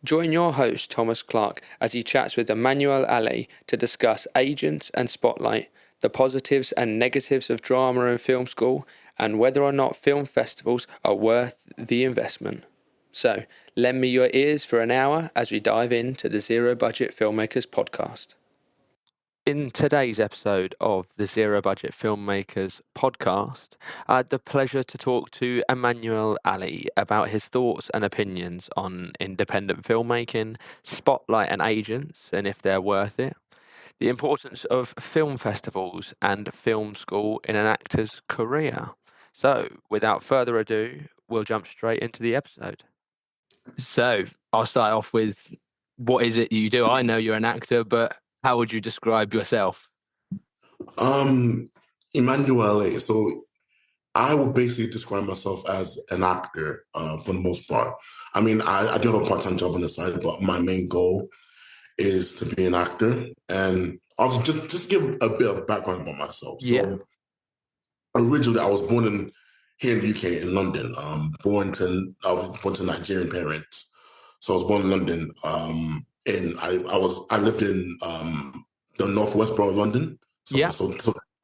Join your host, Thomas Clark, as he chats with Emmanuel Ale to discuss Agents and Spotlight, the positives and negatives of drama and film school, and whether or not film festivals are worth the investment. So, lend me your ears for an hour as we dive into the Zero Budget Filmmakers podcast. In today's episode of the Zero Budget Filmmakers podcast, I had the pleasure to talk to Emmanuel Ale about his thoughts and opinions on independent filmmaking, Spotlight and Agents, and if they're worth it, the importance of film festivals and film school in an actor's career. So, without further ado, we'll jump straight into the episode. So, I'll start off with, what is it you do? I know you're an actor, but how would you describe yourself? Emmanuel Ale. So I would basically describe myself as an actor for the most part. I mean, I do have a part-time job on the side, but my main goal is to be an actor. And also just give a bit of background about myself. So originally I was born here in the UK in London. I was born to Nigerian parents. So I was born in London. I lived in the northwest borough of London. So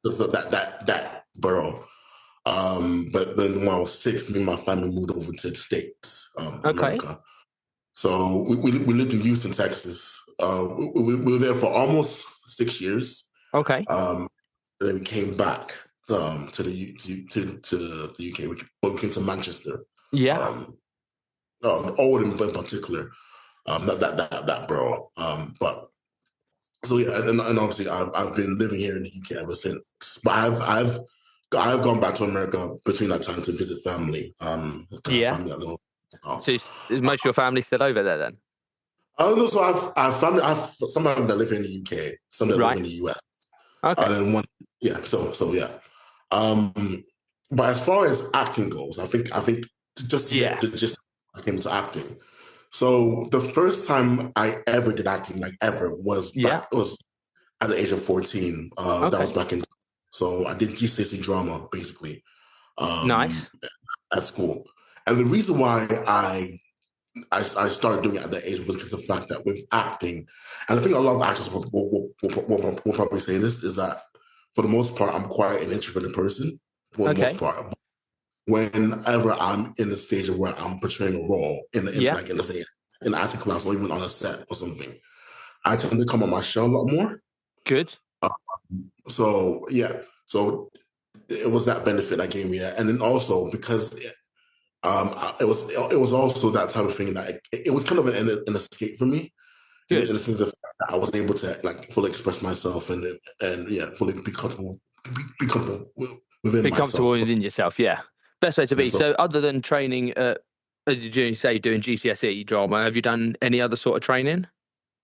that borough. But then when I was 6, me and my family moved over to the States, America. So we lived in Houston, Texas. We were there for almost 6 years. Okay. Then we came back to the UK. We came to Manchester. Yeah. Oldham in particular. That borough. But so yeah, and obviously I've been living here in the UK ever since. But I've gone back to America between that time to visit family. So is most of your family still over there then? No, so I've family. I've some family that live in the UK, some that live in the US. Okay. And but as far as acting goes, I think just I came to acting. So the first time I ever did acting, was at the age of 14. That was back in. So I did GCSE drama basically. Nice. At school, and the reason why I started doing it at that age was because of the fact that with acting, and I think a lot of actors will probably say this, is that for the most part I'm quite an introverted person. For the most part, whenever I'm in the stage of where I'm portraying a role in an acting class or even on a set or something, I tend to come on my shell a lot more. Good. So it was that benefit that gave me that, and then also because it was also that type of thing that it was kind of an escape for me. Good. In the sense of that I was able to fully express myself and fully be comfortable within myself. Be comfortable within yourself, yeah. Best way to be. So other than training, as you say, doing GCSE drama, have you done any other sort of training?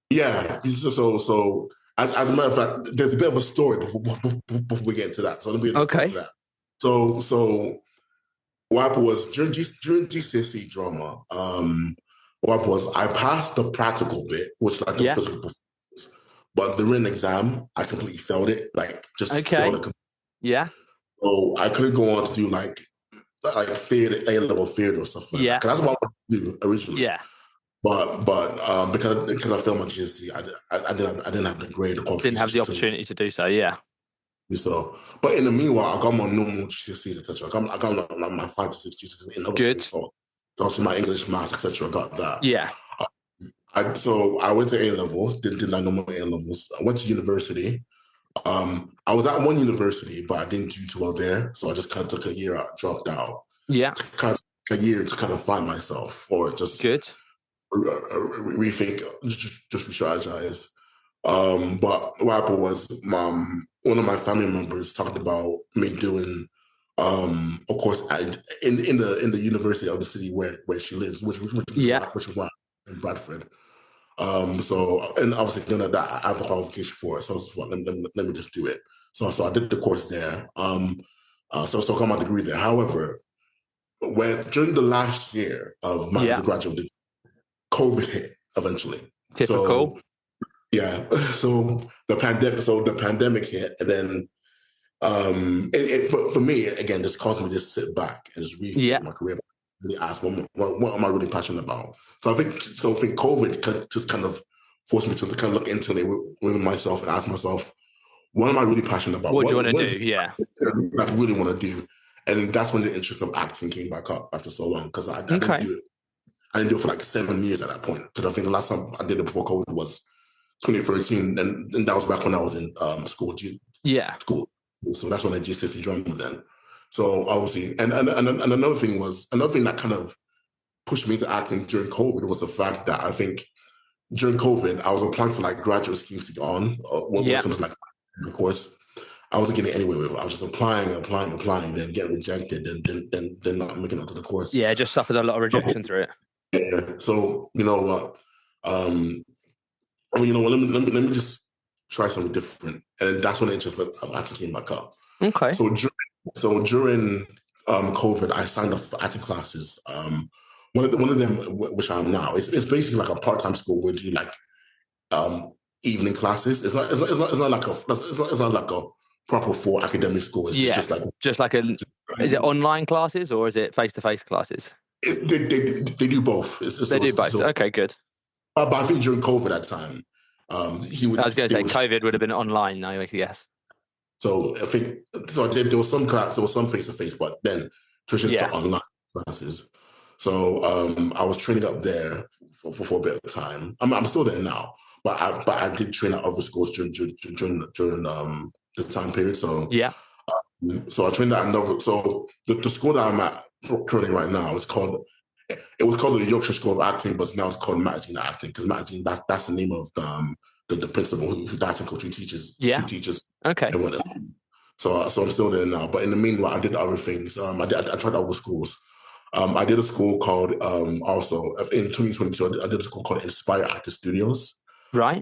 Yeah. So as a matter of fact, there's a bit of a story before we get into that. So let me get into that. So what happened was during GCSE drama, what happened was I passed the practical bit, which the physical performance, but the written exam, I completely failed it. Failed it. Yeah. So I couldn't go on to do like theater, A-level theater or stuff like that. Because that's what I wanted to do originally. Yeah. But because I failed my GCSE, I didn't have the grade. Didn't have the opportunity to do so. Yeah. So, but in the meanwhile, I got my normal GCSEs, etc. I got my 5 to 6 GCSEs in other things. So also my English, maths, etc. I got that. Yeah. I went to A levels, did my normal A levels. I went to university. I was at one university, but I didn't do too well there, so I just kind of took a year out, dropped out. Yeah. A year to kind of find myself, or just rethink, just re-strategize. But what happened was, one of my family members talked about me doing, of course, in the university of the city where she lives, which was in Bradford. So, and obviously, that I have a qualification for it, so I was like, let me just do it. So I did the course there. So I got my degree there. However, during the last year of my undergraduate degree, COVID hit eventually. Typical. So the pandemic hit, and then for me again, this caused me to sit back and just rethink my career. really ask, what am I really passionate about? So I think COVID just kind of forced me to kind of look into it with myself and ask myself, what am I really passionate about? What do you want to What do? is it Yeah. that I really want to do? And that's when the interest of acting came back up after so long, because I didn't Okay. do it. I didn't do it for like 7 years at that point. Because I think the last time I did it before COVID was 2013, and that was back when I was in Yeah. school. So that's when I GCSE drama then. So obviously, and another thing that kind of pushed me to acting during COVID was the fact that I think during COVID I was applying for like graduate schemes to get on when it Yeah. comes to like of course. I wasn't getting anywhere with it. I was just applying, then getting rejected, then not making it to the course. Yeah. Just suffered a lot of rejection through it. Yeah. So you know what? Well, you know what? Let me just try something different, and that's when the interest of acting came back up. Okay. So during COVID, I signed up for acting classes. One of them, which I am now, it's basically like a part time school where you like um, evening classes. It's not like it's not like a proper full academic school. It's Yeah. just like Is it online classes or is it face-to-face classes? they do both. They do both. Okay, good. But I think during COVID at time, I was going to say COVID would have been online, I guess. So I think there was some class, there was some face to face, but then transitioned to online classes. So I was training up there for a bit of time. I'm still there now, but I did train at other schools during the time period. So yeah. So I trained at another. So the school that I'm at currently right now is called. It was called the Yorkshire School of Acting, but now it's called Magazine Acting because Magazine that's the name of the principal who the acting coach who teaches. Okay. So I'm still there now. But in the meanwhile, I did other things. I tried other schools. I did a school called also in 2022. I did a school called Inspire Actor Studios. Right.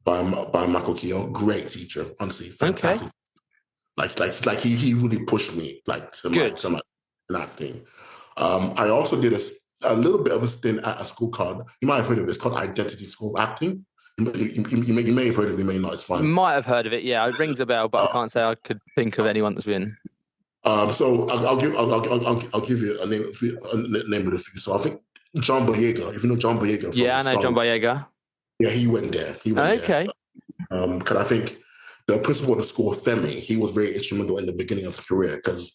By Michael Keogh. Great teacher, honestly, fantastic. Okay. Like he really pushed me like to my acting. I also did a little bit of a stint at a school called, you might have heard of it, it's called Identity School of Acting. You may have heard of it, you may not, it's fine. Might have heard of it, yeah. It rings a bell, but I can't say I could think of anyone that's been. So I'll give you a name of the few. So I think John Boyega, if you know John Boyega. Yeah, I know John Boyega. Yeah, he went there. Okay. Because I think the principal of the school, Femi, he was very instrumental in the beginning of his career because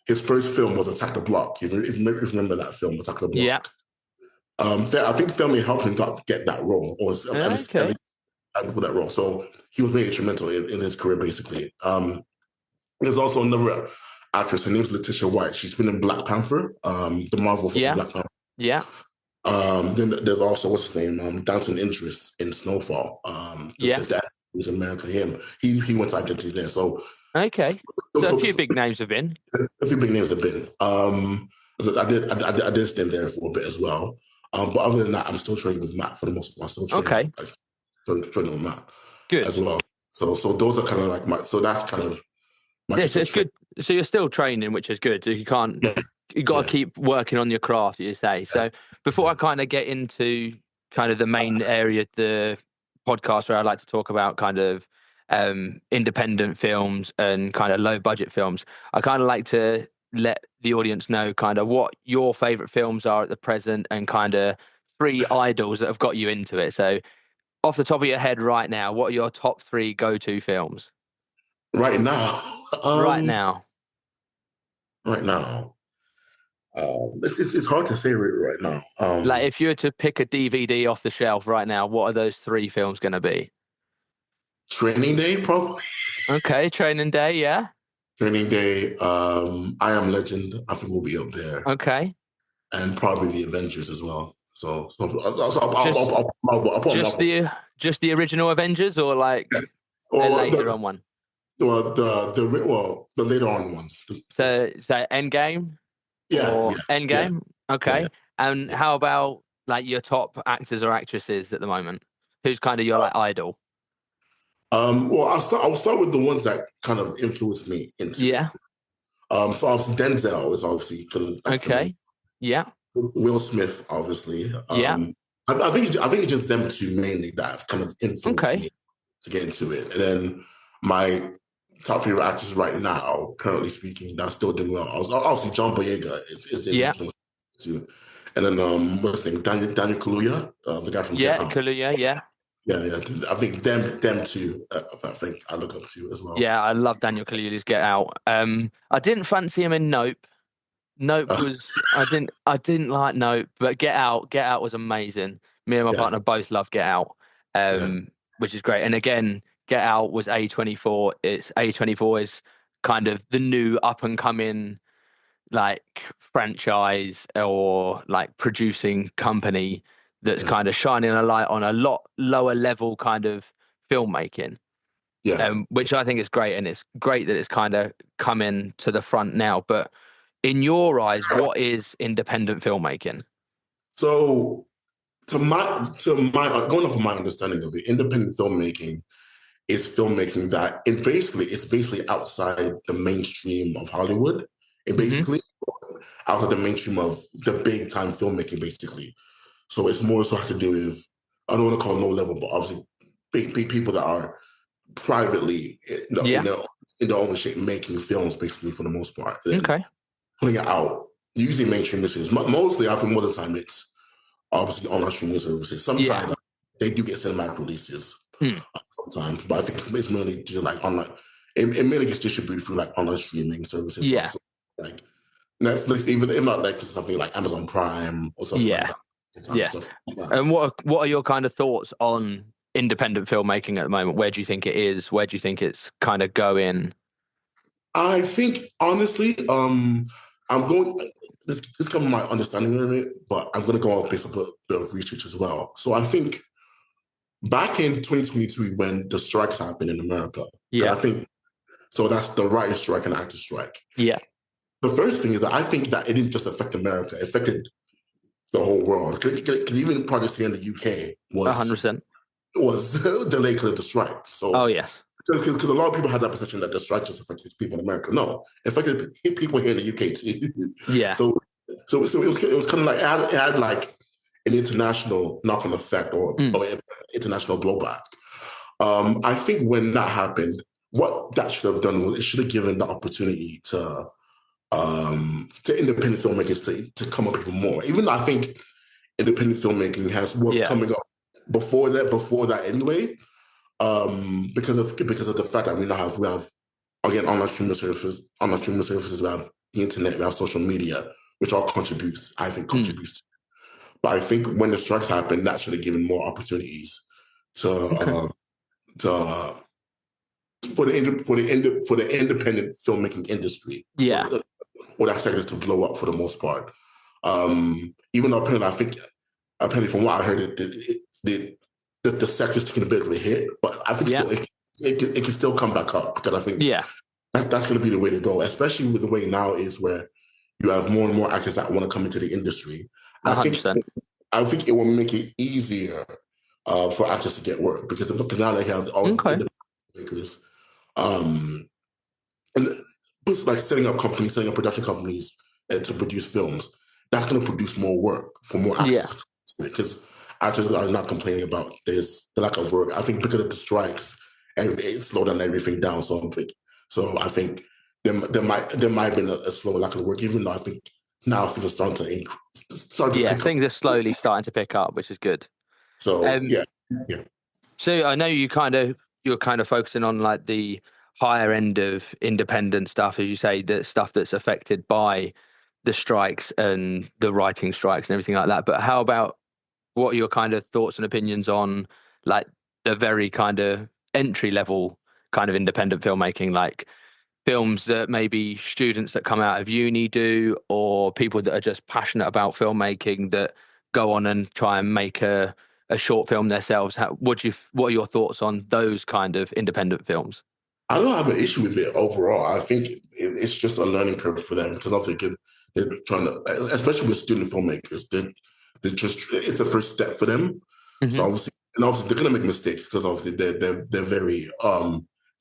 his first film was Attack the Block. If you remember that film, Attack the Block. Yeah. I think Femi helped him get that role, or at least for that role. So he was very instrumental in his career, basically. There's also another actress. Her name's Letitia White. She's been in Black Panther, the Marvel film Black Panther. Yeah. Then there's also what's his name, Downton Idris in Snowfall. The dad was America. He went to Identity there. So okay, so a few big names have been. A few big names have been. I did stand there for a bit as well. But other than that, I'm still training with Matt for the most part. I'm still training. Training with Matt. Good as well. So those are kind of like my. So that's kind of. So it's good. So you're still training, which is good. You can't. You got to keep working on your craft, you say. So before I kind of get into kind of the main area of the podcast where I like to talk about kind of independent films and kind of low budget films, I kind of like to let the audience know kind of what your favorite films are at the present and kind of 3 idols that have got you into it. So off the top of your head right now, what are your top 3 go-to films? Right now. Right now. It's hard to say right now. Like if you were to pick a DVD off the shelf right now, what are those 3 films going to be? Training Day, probably. Okay, Training Day, yeah. Training Day, I Am Legend, I think will be up there. Okay. And probably the Avengers as well. So I'll put just the original Avengers or like a later on one? Well, the later on ones. So Endgame? Yeah. Endgame? Yeah. Okay. Yeah. And how about like your top actors or actresses at the moment? Who's kind of your like idol? Well, I'll start with the ones that kind of influenced me into it. So obviously Denzel is obviously okay. Yeah. Will Smith, obviously. Yeah. I think it's just them two mainly that have kind of influenced me to get into it. And then my top favorite actors right now, currently speaking, that's still doing well. I was obviously John Boyega is an Yeah, influence too, and then what's his name, Daniel Kaluuya, the guy from Get yeah, Out. Kaluuya, yeah. Yeah, yeah. I think them two. I think I look up to as well. Yeah, I love Daniel Kaluuya's Get Out. I didn't fancy him in Nope. Nope Uh, was I didn't like Nope, but Get Out was amazing. Me and my yeah, partner both love Get Out, yeah, which is great. And again, Get Out was A24. It's A24 is kind of the new up and coming like franchise or like producing company that's yeah, kind of shining a light on a lot lower level kind of filmmaking, yeah. which I think is great. And it's great that it's kind of coming to the front now. But in your eyes, what is independent filmmaking? So to my going off of my understanding of it, independent filmmaking is filmmaking that it's basically outside the mainstream of Hollywood. It Hmm. basically outside the mainstream of the big time filmmaking, basically. So it's more so have to do with I don't want to call it low level, but obviously big people that are privately Yeah. in their own shape making films, basically for the most part, then Okay. putting it out using mainstream messages. Mostly, I think more of the time it's obviously online streaming services. Yeah. Sometimes they do get cinematic releases Hmm. sometimes, but I think it's mainly just like online. It mainly gets distributed through like online streaming services, Yeah. like Netflix, even if not like something like Amazon Prime or stuff like Yeah. that. Yeah. Stuff like that. And what are your kind of thoughts on independent filmmaking at the moment? Where do you think it is? Where do you think it's kind of going? I think honestly, I'm going. This comes from my understanding of it, but I'm going to go off based on a bit of research as well. So I think back in 2022 when the strikes happened in America, because Yeah. I think so that's the writer's strike and actor's strike. Yeah. The first thing is that I think that it didn't just affect America; it affected the whole world. Because even projects here in the UK 100%. was delayed because of the strike. Oh So yes. because a lot of people had that perception that the strike just affected people in America. No, it affected people here in the UK too. Yeah. so, it was kind of like it had like an international knock-on effect Mm. or international blowback. I think when that happened, what that should have done was it should have given the opportunity to independent filmmakers to come up even more. Even though I think independent filmmaking was Yeah. coming up before that anyway because of the fact that we have again online streaming services, we have the internet, we have social media, which all contributes. I think Mm. contributes. But I think when the strikes happened, that should have given more opportunities to Okay. to for the independent filmmaking industry Yeah. or that sector to blow up for the most part. Even though apparently from what I heard, the sector's taking a bit of a hit, but I think Yeah. still it can still come back up because I think Yeah. that's going to be the way to go, especially with the way now is where you have more and more actors that want to come into the industry. I think 100%. I think it will make it easier for actors to get work because look now they have all these Okay. independent makers, um, and just like setting up production companies to produce films. That's going to produce more work for more Yeah. actors because actors are not complaining about the lack of work. I think because of the strikes, and it slowed down everything down. So I think there might have been a slow lack of work, even though I think now things are starting to Yeah. pick up. Things are slowly starting to pick up, which is good. So Um, yeah, yeah. so I know you're kind of focusing on like the higher end of independent stuff, as you say, the stuff that's affected by the strikes and the writing strikes and everything like that. But how about what are your kind of thoughts and opinions on like the very kind of entry level kind of independent filmmaking, like films that maybe students that come out of uni do, or people that are just passionate about filmmaking that go on and try and make a short film themselves? What are your thoughts on those kind of independent films? I don't have an issue with it overall. I think it's just a learning curve for them because obviously they're trying to, especially with student filmmakers, they're just it's a first step for them. So Hmm. obviously they're gonna make mistakes because obviously they're very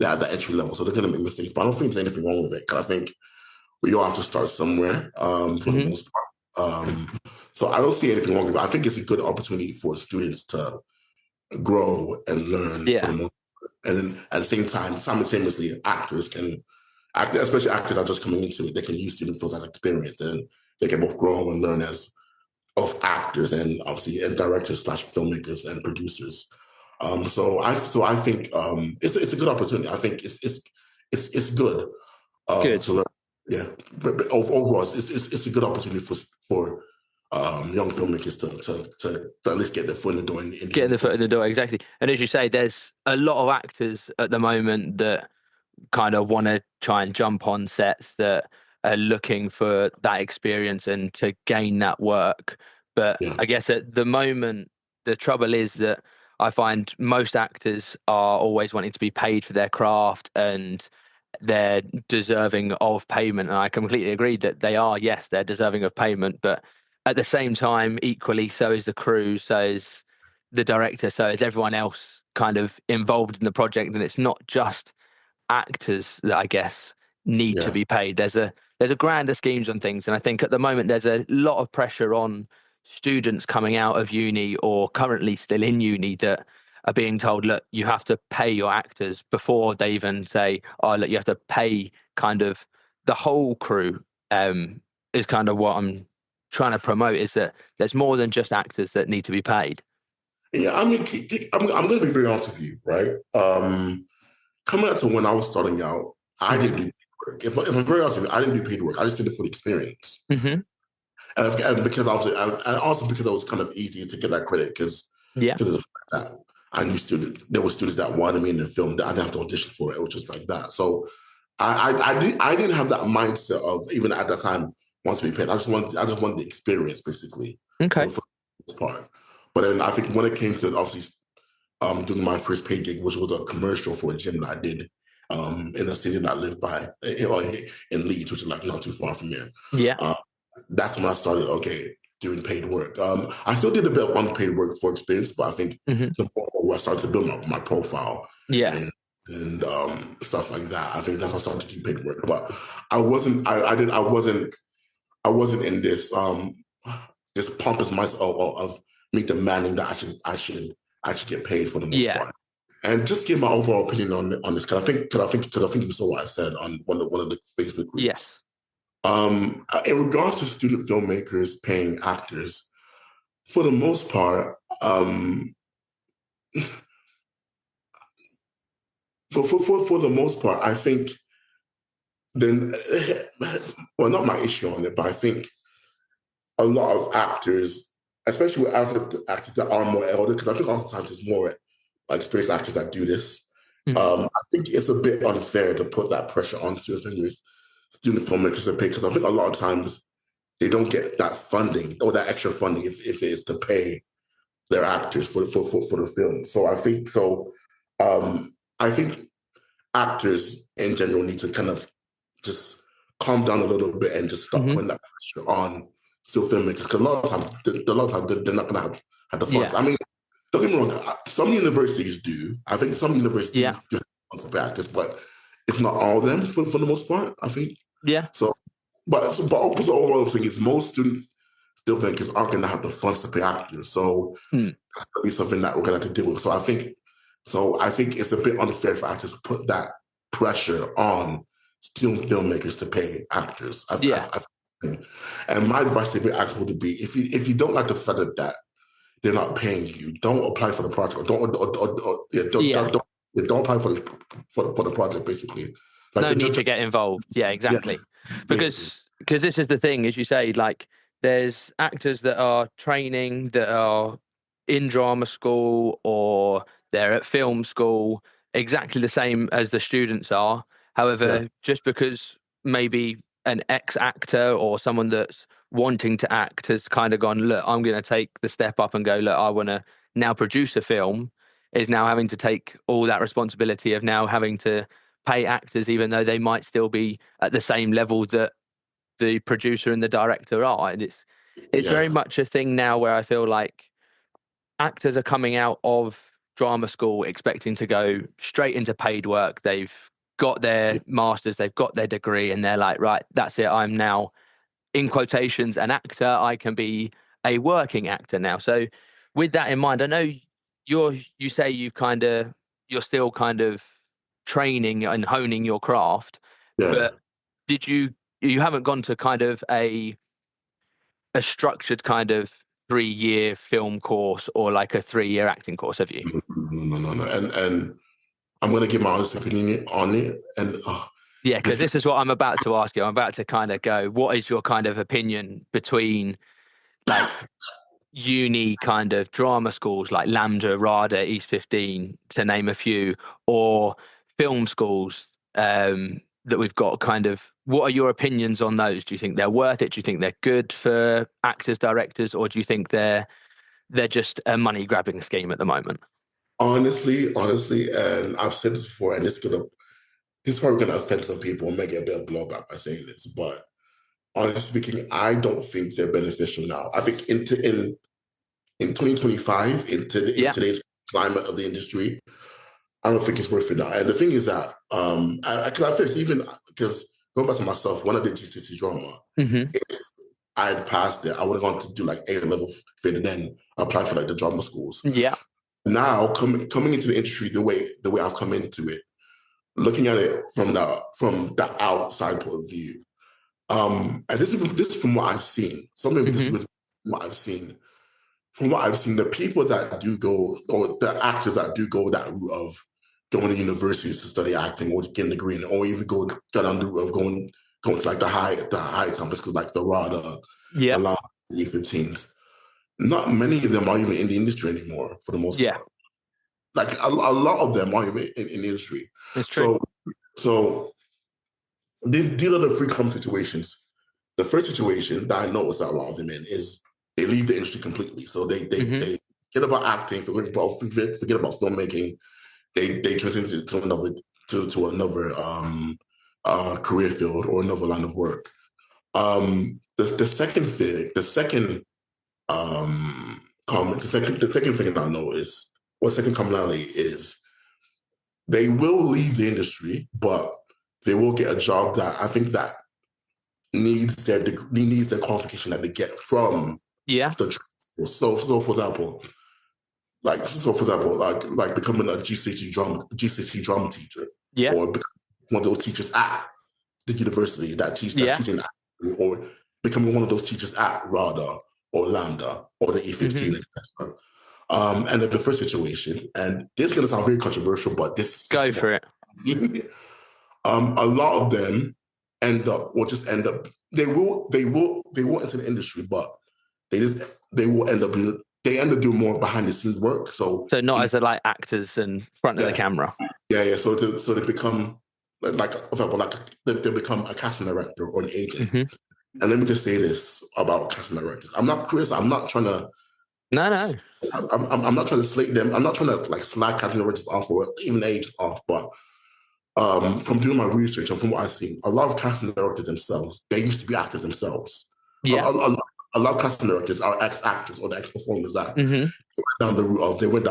they're at the entry level, so they're gonna make mistakes. But I don't think there's anything wrong with it because I think we all have to start somewhere for the Hmm. most part. So I don't see anything wrong with it. I think it's a good opportunity for students to grow and learn for the Yeah. most. And then at the same time, simultaneously, actors can act, especially actors that are just coming into it, they can use student films as experience, and they can both grow and learn as of actors and obviously and directors slash filmmakers and producers. So I think it's a good opportunity. I think it's good Good. to learn. Yeah, but overall, it's a good opportunity for young filmmakers to at least get their foot in the door in Getting the foot the in the door, exactly. And as you say, there's a lot of actors at the moment that kind of want to try and jump on sets, that are looking for that experience and to gain that work. But yeah I guess at the moment, the trouble is that I find most actors are always wanting to be paid for their craft and they're deserving of payment. And I completely agree that they are, yes, they're deserving of payment. But at the same time, equally, so is the crew, so is the director, so is everyone else kind of involved in the project. And it's not just actors that I guess need to yeah be paid. There's a grander schemes on things, and I think at the moment there's a lot of pressure on students coming out of uni or currently still in uni that are being told, look, you have to pay your actors before they even say, oh, look, you have to pay kind of the whole crew. Is kind of what I'm trying to promote, is that there's more than just actors that need to be paid. yeah. I mean, I'm going to be very honest with you, right? Coming out to when I was starting out, I Hmm. didn't do paid work. If I'm very honest with you, I didn't do paid work. I just did it for the experience. Hmm. And because and also because it was kind of easier to get that credit Yeah. because of that. I knew students. There were students that wanted me in the film that I didn't have to audition for it, which was like that. So I didn't have that mindset of even at that time want to be paid. I just wanted the experience basically Okay. for the most part. But then I think when it came to obviously doing my first paid gig, which was a commercial for a gym that I did in a city that I live by in Leeds, which is like not too far from here. Yeah. Uh, that's when I started, okay, doing paid work. I still did a bit of unpaid work for experience, but I think Hmm. the more I started to build my profile Yeah. and stuff like that, I think that's when I started to do paid work. But I wasn't in this pompous mindset of me demanding that I should get paid for the most Yeah. part. And just give my overall opinion on this, because I think you saw what I said on one of the Facebook groups. Yes. In regards to student filmmakers paying actors, for the most part, for the most part, I think then, well, not my issue on it, but I think a lot of actors, especially with actors that are more elder, because I think oftentimes it's more experienced actors that do this. Hmm. I think it's a bit unfair to put that pressure on student filmmakers to pay, because I think a lot of times they don't get that funding or that extra funding if it is to pay their actors for the film. So I think so. I think actors in general need to kind of just calm down a little bit and just stop Hmm. putting that pressure on still filmmakers, because a lot of times they're not going to have the funds. Yeah. I mean, don't get me wrong. Some universities do. I think some universities Yeah. do have funds for actors, but it's not all of them for the most part. I think Yeah. so. But overall, I'm saying is most students still filmmakers aren't going to have the funds to pay actors. So Hmm. that's going to be something that we're going to have to deal with. So I think it's a bit unfair for actors to put that pressure on student filmmakers to pay actors. Yeah. And my advice to actors would be, if you don't like the fact that they're not paying you, don't apply for the project. Or don't or, yeah, Yeah. don't apply for the project. Basically, like No need to get involved. Yeah, yeah exactly. yeah Because this is the thing, as you say, like there's actors that are training, that are in drama school or they're at film school, exactly the same as the students are. yeah However, just because maybe an ex-actor or someone that's wanting to act has kind of gone, look, I'm going to take the step up and go, look, I want to now produce a film, is now having to take all that responsibility of now having to pay actors, even though they might still be at the same level that the producer and the director are. And it's very yeah much a thing now where I feel like actors are coming out of drama school expecting to go straight into paid work. They've got yeah their masters, they've got their degree, and they're like, right, that's it. I'm now, in quotations, an actor. I can be a working actor now. So with that in mind, I know you say you've kind of you're still kind of training and honing your craft, Yeah. but did you haven't gone to kind of a structured kind of 3 year film course or like a 3 year acting course, have you? No, no, no, no. And I'm gonna give my honest opinion on it. And Yeah, because this this is what I'm about to ask you. I'm about to kind of go, what is your kind of opinion between like uni kind of drama schools like Lambda, RADA, East 15, to name a few, or film schools that we've got kind of, what are your opinions on those? Do you think they're worth it? Do you think they're good for actors, directors, or do you think they're just a money grabbing scheme at the moment? honestly, and I've said this before, and this is probably gonna offend some people and may get a bit of blowback by saying this, but honestly speaking, I don't think they're beneficial now. I think in 2025, in Yeah. today's climate of the industry, I don't think it's worth it now. And the thing is that, because I first even because going back to myself, when I did GCC drama, Hmm. if I had passed it, I would have gone to do like A level fit and then apply for like the drama schools. Yeah. Now coming into the industry the way I've come into it, looking at it from the outside point of view, and this is from what I've seen. Some maybe Hmm. disagree with what I've seen. From what I've seen, the people that do go, or the actors that do go that route of going to universities to study acting or getting a degree, or even go down the route of going to like the high campus schools like the RADA, Yeah. the LA, the E15s. Not many of them are even in the industry anymore for the most Yeah. part. Like a lot of them aren't even in the industry. It's true. So so these are the three common situations. The first situation that I noticed that a lot of them in is they leave the industry completely. So Hmm. they forget about acting, forget about filmmaking. They transition to another career field or another line of work. The second thing, the second thing that I know is, what second commonality is, they will leave the industry, but they will get a job that I think that needs their qualification that they get from Yeah. the so for example, like becoming a GCC drama teacher, Yeah. or becoming one of those teachers at the university that's Yeah. teaching acting, or becoming one of those teachers at RADA or Lambda or the E15, Hmm. etc. And then the first situation, and this is going to sound very controversial, but this Go is what for it. a lot of them end up they will enter the industry, but they will end up doing more behind the scenes work. So So not as a, like actors and front of the yeah, camera. yeah. So they become like for example, like they become a casting director or an agent. Hmm. And let me just say this about casting directors: I'm not Chris. I'm not trying to. No, no. I'm not trying to slate them. I'm not trying to like slag casting directors off or even agents off, but from doing my research and from what I've seen, a lot of casting directors themselves, they used to be actors themselves. Yeah. A lot of casting directors are ex-actors or the ex-performers that Hmm. went down the route of they went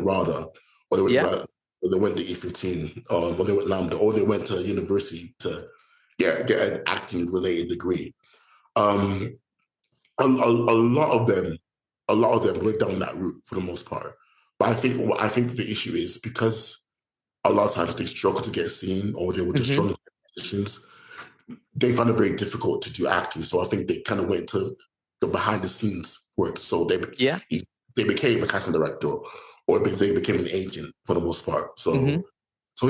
RADA, or Yeah. or they went to E15, or they went Lambda, or they went to university to get an acting related degree. Um, a lot of them, went down that route for the most part. But I think the issue is because a lot of times they struggle to get seen, or they were just Hmm. struggling to get positions. They found it very difficult to do acting. So I think they kind of went to the behind the scenes work. So Yeah. they became a casting director, or they became an agent for the most part. Hmm. So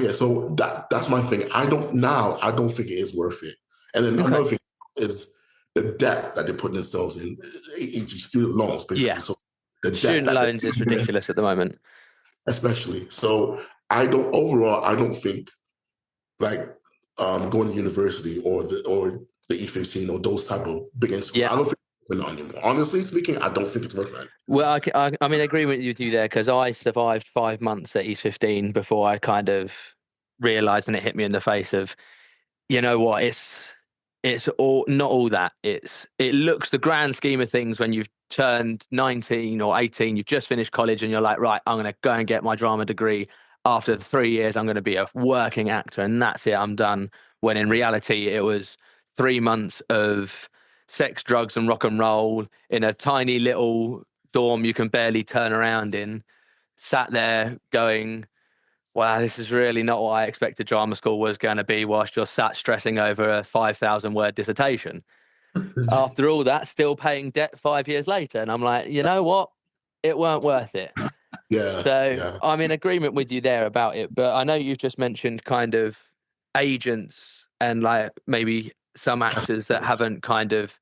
that's my thing. I don't think it is worth it. And then Okay. another thing is the debt that they put themselves in, student loans basically. Yeah. So the debt Student that loans is ridiculous at the moment. especially. So I don't think like going to university or the E15 or those type of big schools. Yeah. I don't think it's worth it anymore. Honestly speaking, I don't think it's worth it Well, anymore. I mean, I agree with you there because I survived 5 months at East 15 before I kind of realized and it hit me in the face of, you know what, it's all not all that. It looks the grand scheme of things when you've turned 19 or 18, you've just finished college and you're like, right, I'm going to go and get my drama degree. After 3 years, I'm going to be a working actor and that's it, I'm done. When in Yeah. reality, it was 3 months of sex, drugs, and rock and roll in a tiny little dorm you can barely turn around in, sat there going, Wow, this is really not what I expected drama school was going to be whilst you're sat stressing over a 5,000 word dissertation. After all that, still paying debt 5 years later. And I'm like, you know what? It weren't worth it. Yeah, So yeah, I'm in agreement with you there about it. But I know you've just mentioned kind of agents and like maybe some actors that haven't kind of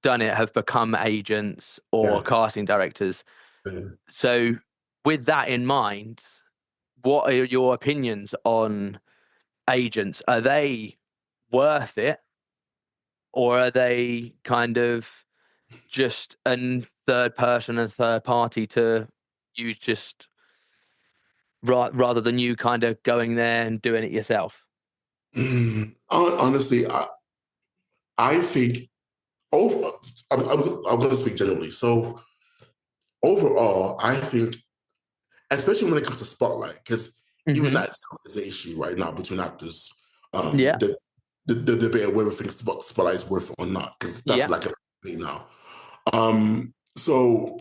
done it have become agents or yeah. casting directors. Yeah. So with that in mind, what are your opinions on agents? Are they worth it, or are they kind of just a third person and third party to use just rather than you kind of going there and doing it yourself? Honestly, I think over. I'm going to speak generally. So overall, I think, especially when it comes to spotlight, because even Hmm. that is an issue right now between actors. Yeah, The debate of whether things spotlight is worth it or not, because that's yeah, like a thing now. So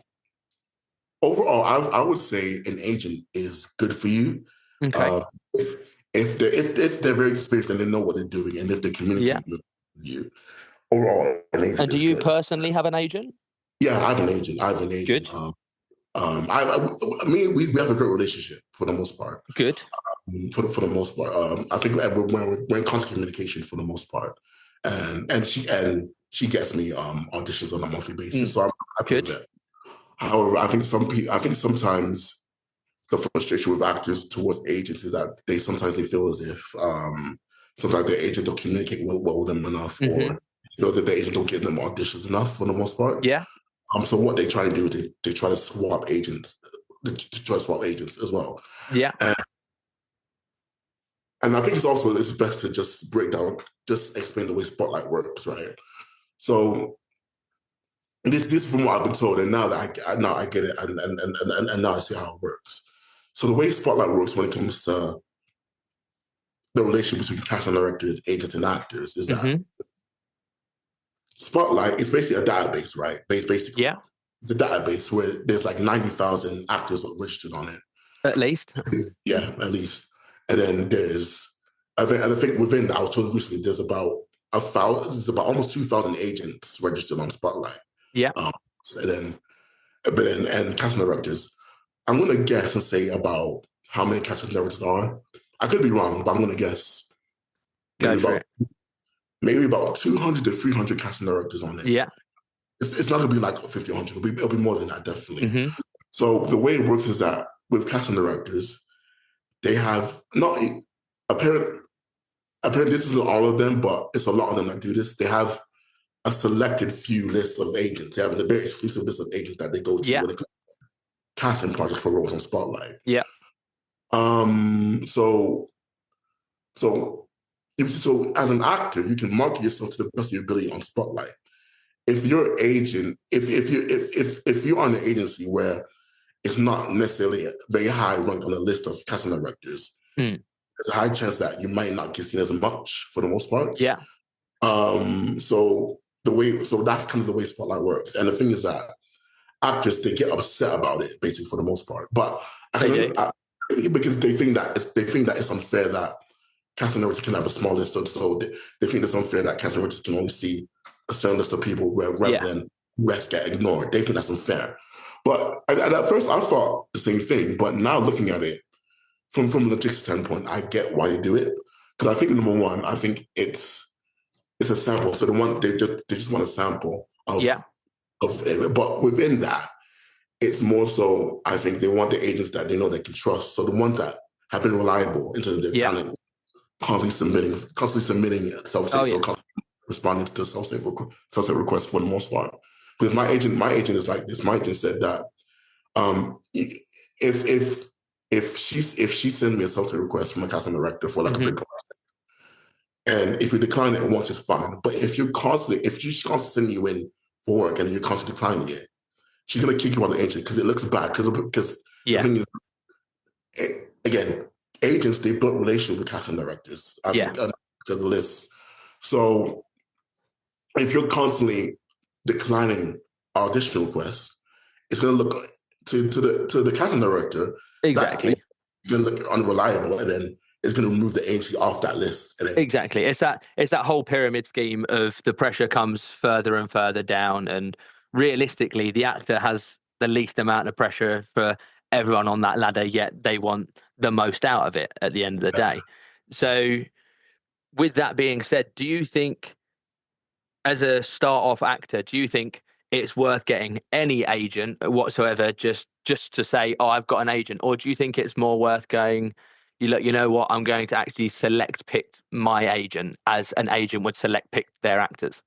overall, I would say an agent is good for you. okay, Uh, if they're very experienced and they know what they're doing, and if they yeah. communicate with you, overall, an agent And do is you good. personally have an agent? Yeah, I have an agent. I have an agent. Good, I mean, we have a great relationship for the most part. good, For the most part, I think we're in constant communication for the most part, and she gets me auditions on a monthly basis, mm, so I'm happy with good. that. However, I think sometimes the frustration with actors towards agents is that sometimes they feel as if sometimes their agent don't communicate well with them enough, Hmm. or feel that the agent don't give them auditions enough for the most part. Yeah, So what they try to do is they try to swap agents, to try to swap agents as well. yeah, And, and I think it's best to just break down, just explain the way Spotlight works, right? So this is from what I've been told, and now that now I get it, and now I see how it works. So the way Spotlight works when it comes to the relationship between cast and directors, agents, and actors is that hmm, Spotlight is basically a database, right? Basically, yeah, it's a database where there's like 90,000 actors registered on it. at least. Yeah, at least. And then I think within that, I was told recently, there's about almost 2,000 agents registered on Spotlight. Yeah, Um, and then, and casting directors. I'm going to guess and say about how many casting directors are. I could be wrong, but I'm going to guess maybe go for about it. maybe about 200 to 300 casting directors on it. Yeah, It's not going to be like 50 or 100. It'll be more than that, definitely. hmm, So the way it works is that with casting directors, they have not apparently this isn't all of them, but it's a lot of them that do this. They have a selected few list of agents. They have a very exclusive list of agents that they go to yeah, when it comes to casting projects for roles on Spotlight. yeah, So so so as an actor, you can market yourself to the best of your ability on Spotlight. If your agent, if you're on an agency where it's not necessarily very high ranked on the list of casting directors, mm, there's a high chance that you might not get seen as much for the most part. yeah, So that's kind of the way Spotlight works. And the thing is that actors they get upset about it basically for the most part, but they do. because they think that it's unfair that casting directors can have a small list, so they think it's unfair that casting directors can only see a certain list of people rather Yeah, than the rest get ignored. They think that's unfair. But and at first I thought the same thing, but now looking at it from a logistics standpoint, I get why they do it. Because I think number one, I think it's a sample. So they just want a sample yeah, of it. But within that, it's more so I think they want the agents that they know they can trust. So the ones that have been reliable into their yeah. talent, constantly submitting Oh self-tapes or yeah, constantly responding to self-tape requests for the most part. Because my agent is like this. My agent said that if if she sends me a self-tape request from a casting director for like a hmm, big, and if you decline it once, it's fine. But if she's constantly sending you in for work and you're constantly declining it, she's gonna kick you out of the agent because it looks bad. Because the yeah, thing is, again, agents they build relations with casting directors. I yeah, think to the list. So if you're constantly declining audition requests, it's gonna look to the casting director that exactly. going to look unreliable, and then it's going to remove the agency off that list. And then Exactly. It's that whole pyramid scheme of the pressure comes further and further down, and realistically, the actor has the least amount of pressure for everyone on that ladder, yet they want the most out of it at the end of the day. So, with that being said, do you think, as a start-off actor, do you think it's worth getting any agent whatsoever just to say, "Oh, I've got an agent," or do you think it's more worth going, you know what, I'm going to actually select pick my agent as an agent would select pick their actors?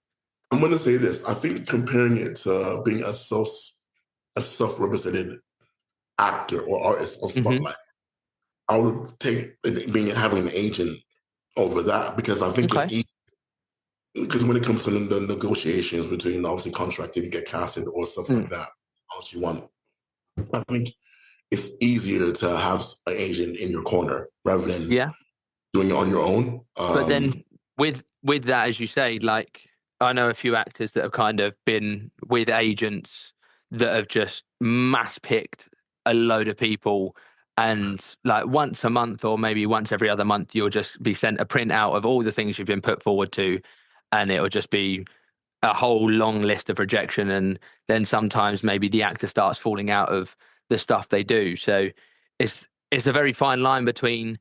I'm going to say this. I think comparing it to being a self-represented actor or artist on Hmm. Spotlight, I would take being having an agent over that, because I think it's Okay. easy. Because when it comes to the negotiations between obviously contracting and get casted or stuff like Mm. that, how much you want, I think it's easier to have an agent in your corner rather than Yeah. doing it on your own. But then with that, as you say, like I know a few actors that have kind of been with agents that have just mass picked a load of people, and like once a month or maybe once every other month, you'll just be sent a printout of all the things you've been put forward to, and it'll just be a whole long list of rejection, and then sometimes maybe the actor starts falling out of the stuff they do. So it's a very fine line between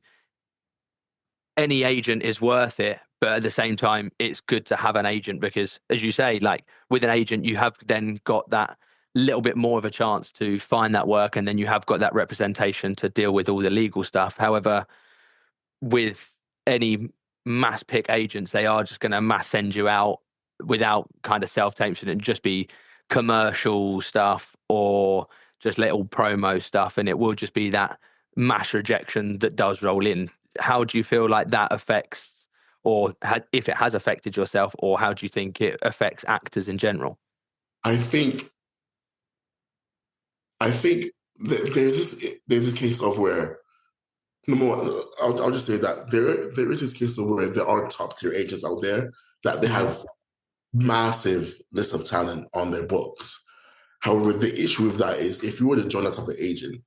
any agent is worth it, but at the same time, it's good to have an agent because, as you say, like with an agent, you have then got that little bit more of a chance to find that work, and then you have got that representation to deal with all the legal stuff. However, with any mass pick agents, they are just going to mass send you out without kind of self tape, and just be commercial stuff or just little promo stuff, and it will just be that mass rejection that does roll in. How do you feel like that affects, or if it has affected yourself, or how do you think it affects actors in general? I think I think there's this case of where, number one, I'll just say that there is this case of where there are top tier agents out there that they Hmm. have massive list of talent on their books. However, the issue with that is if you were to join that type of agent,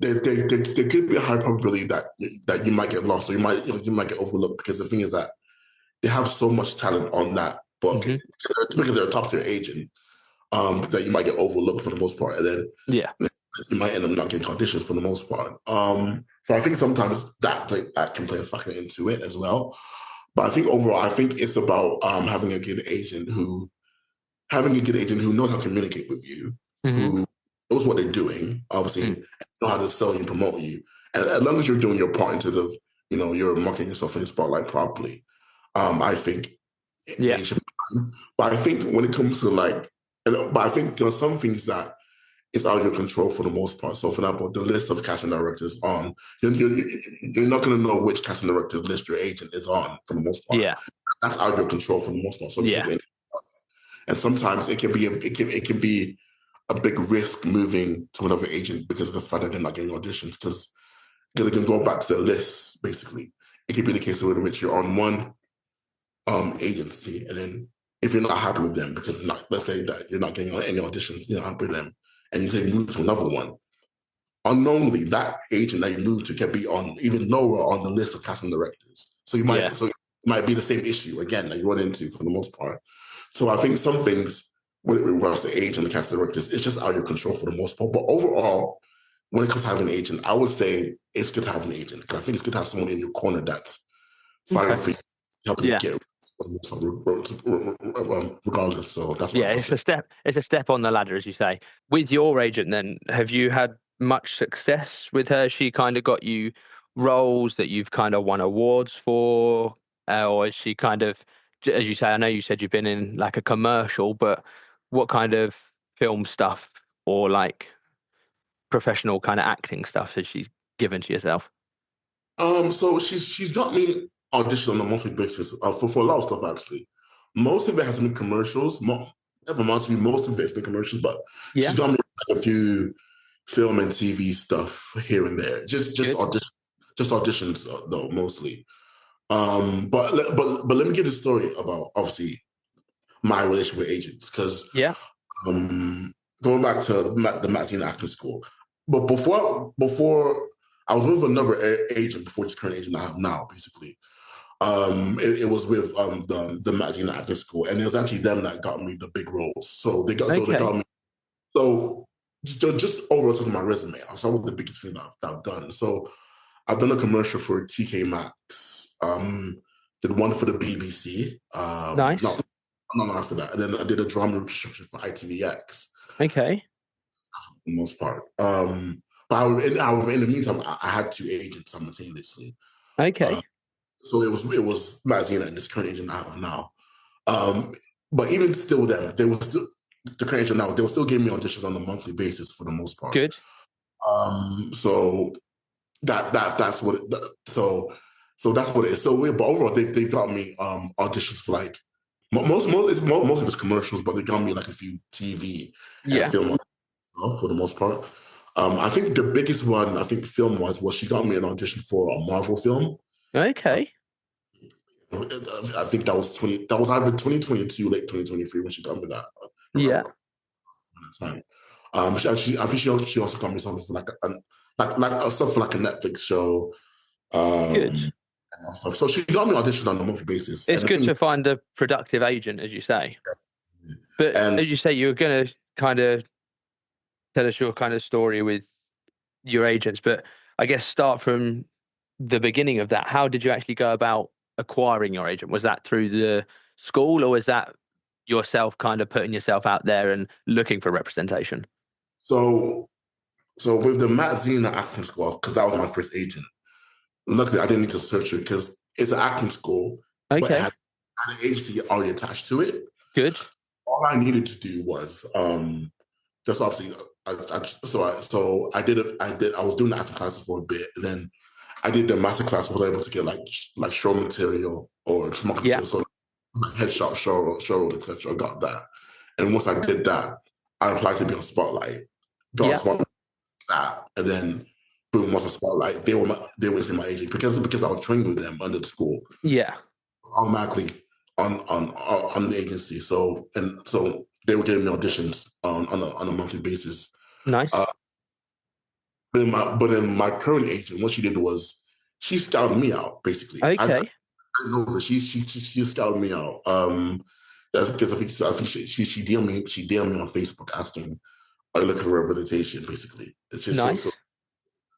there could be a high probability that you might get lost, or you might get overlooked, because the thing is that they have so much talent on that book, Hmm. because they're a top tier agent, that you might get overlooked for the most part, and then Yeah. you might end up not getting auditions for the most part. So I think sometimes that can play a factor into it as well. But I think overall, I think it's about having a good agent who knows how to communicate with you, Hmm. who knows what they're doing, obviously, Mm. and know how to sell you and promote you. And as long as you're doing your part in terms of, you're marketing yourself in the spotlight properly, I think Yeah. they should be fine. But I think when it comes to but I think there are some things that it's out of your control for the most part. So, for example, the list of casting directors on, you're not going to know which casting director list your agent is on for the most part. Yeah. That's out of your control for the most part. So it could Yeah. be, and sometimes it can be a big risk moving to another agent because of the fact that they're not getting auditions, because they can go back to the list basically. It could be the case in which you're on one agency, and then if you're not happy with them, because let's say that you're not getting any auditions, you're not happy with them, and you say move to another one, unknowingly that agent that you move to can be on even lower on the list of casting directors. Yeah. So it might be the same issue again that you run into for the most part. So I think some things with regards to age and the casting directors, it's just out of your control for the most part. But overall, when it comes to having an agent, I would say it's good to have an agent, because I think it's good to have someone in your corner that's fighting Okay. for you, helping you Yeah. get regardless. So that's what I Yeah, would it's say. a step. It's a step on the ladder, as you say. With your agent, then, have you had much success with her? She kind of got you roles that you've kind of won awards for, or is she kind of, as you say? I know you said you've been in like a commercial, but what kind of film stuff or like professional kind of acting stuff has she given to yourself? So she's got me audition on a monthly basis, for a lot of stuff actually. Most of it has been commercials. Most of it has been commercials, but she's Yeah, got me like a few film and TV stuff here and there. good. Just auditions, though, mostly. But let me give a story about obviously my relationship with agents, because Yeah. um, going back to the Matina Acting School, but before I was with another agent before this current agent I have now, basically. It was with the magazine acting school, and it was actually them that got me the big roles. So they Okay. got me. So just overall to my resume, so that was the biggest thing that I've done. So I've done a commercial for TK Maxx. Did one for the BBC. Nice. Not after that, and then I did a drama reconstruction for ITVX Okay. for the most part. But in the meantime, I had two agents simultaneously. Uh, Okay. so it was Mazina and this current agent I have now. Um, but even still, then they were still the current agent now. They will still give me auditions on a monthly basis for the most part. Good. So that's what. So that's what it is. But overall, they got me auditions for like most of it's commercials, but they got me like a few TV and Yeah. film for the most part. I think the biggest one, I think film wise, was she got me an audition for a Marvel film. Okay. I think that was that was either 2022, late 2023 when she got me that around Yeah. that time. I think she also got me something for like stuff for like a Netflix show. Good. And stuff. So she got me auditions on a monthly basis. It's And the good thing is, to find a productive agent, as you say. But and as you say, you were going to kind of tell us your kind of story with your agents, but I guess start from the beginning of that. How did you actually go about acquiring your agent? Was that through the school, or was that yourself kind of putting yourself out there and looking for representation? so so with the Matt Zena acting school, because that was my first agent. Luckily, I didn't need to search it because it's an acting school, but it Okay, had an agency already attached to it. good. All I needed to do was just obviously I was doing the acting classes for a bit, and then I did the master class. Was able to get like show material or small Yeah, material, so like headshot, show, etc. I got that, and once I did that, I applied to be on Spotlight. Got on yeah, Spotlight that, and then boom, once on Spotlight, they were in my agent because I was trained with them under the school yeah. automatically on the agency. So they were giving me auditions on a monthly basis. Nice. Uh, but then my current agent, what she did was she scouted me out basically. I Okay, didn't know her. She scouted me out. Because I think she DM'd me on Facebook asking, "Are you looking for representation?" Basically, it's just nice.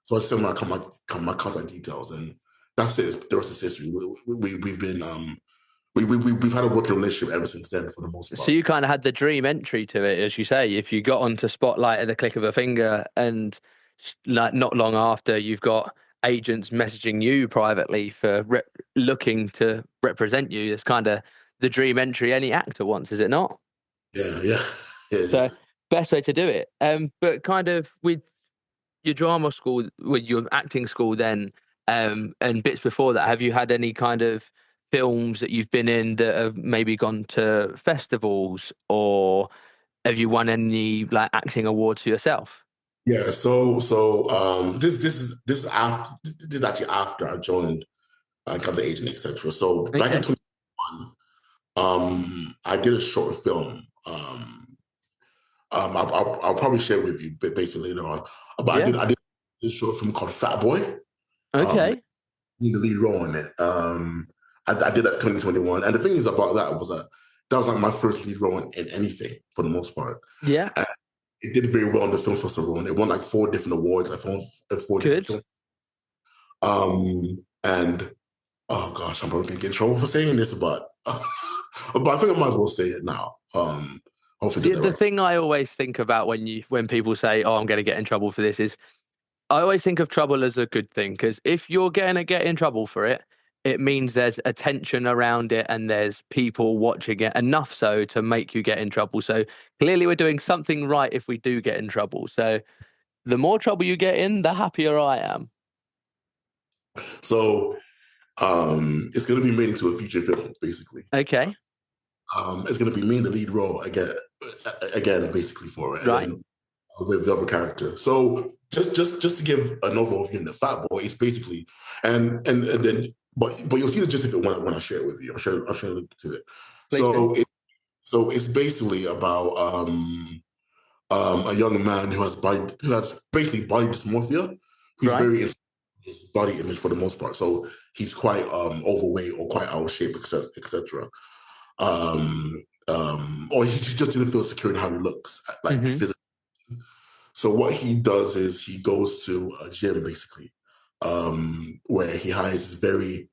so I sent my contact details, and that's it. The rest is history. We've been we've had a working relationship ever since then for the most So part. you kind of had the dream entry to it, as you say. If you got onto Spotlight at the click of a finger, and like not long after, you've got agents messaging you privately for looking to represent you. It's kind of the dream entry any actor wants, is it not? Yeah, yeah, it So is. best way to do it. But kind of with your drama school, with your acting school, then, and bits before that, have you had any kind of films that you've been in that have maybe gone to festivals, or have you won any like acting awards for yourself? Yeah. So this is actually after I joined, I got the agent, etc. So back in Okay. 2021, I did a short film. I'll probably share with you basically later on. But Yeah. I did this short film called Fat Boy. Um, Okay. in the lead role in it. I did that 2021, and the thing is about that was like my first lead role in anything for the most part. Yeah. And it did very well on the film festival, and it won like four different awards. I found four different Good. films. And oh gosh, I'm probably gonna get in trouble for saying this, but but I think I might as well say it now. Hopefully get that The right. thing I always think about when people say, "Oh, I'm going to get in trouble for this," is I always think of trouble as a good thing, because if you're going to get in trouble for it, it means there's attention around it and there's people watching it enough so to make you get in trouble. So clearly, we're doing something right if we do get in trouble. So the more trouble you get in, the happier I am. So it's gonna be made into a feature film, basically. Okay, It's gonna be me in the lead role again, basically for it, and right. then with the other character. So just to give an overview in the Fat Boy, it's basically and then but you'll see the gist of it when I share it with you. I'll share a link to it. Please do. So it's basically about a young man who has basically body dysmorphia, who's Right. very into his body image for the most part. So he's quite overweight or quite out of shape, etc. Or he just didn't feel secure in how he looks, like Mm-hmm. physically. So what he does is he goes to a gym basically, where he hires very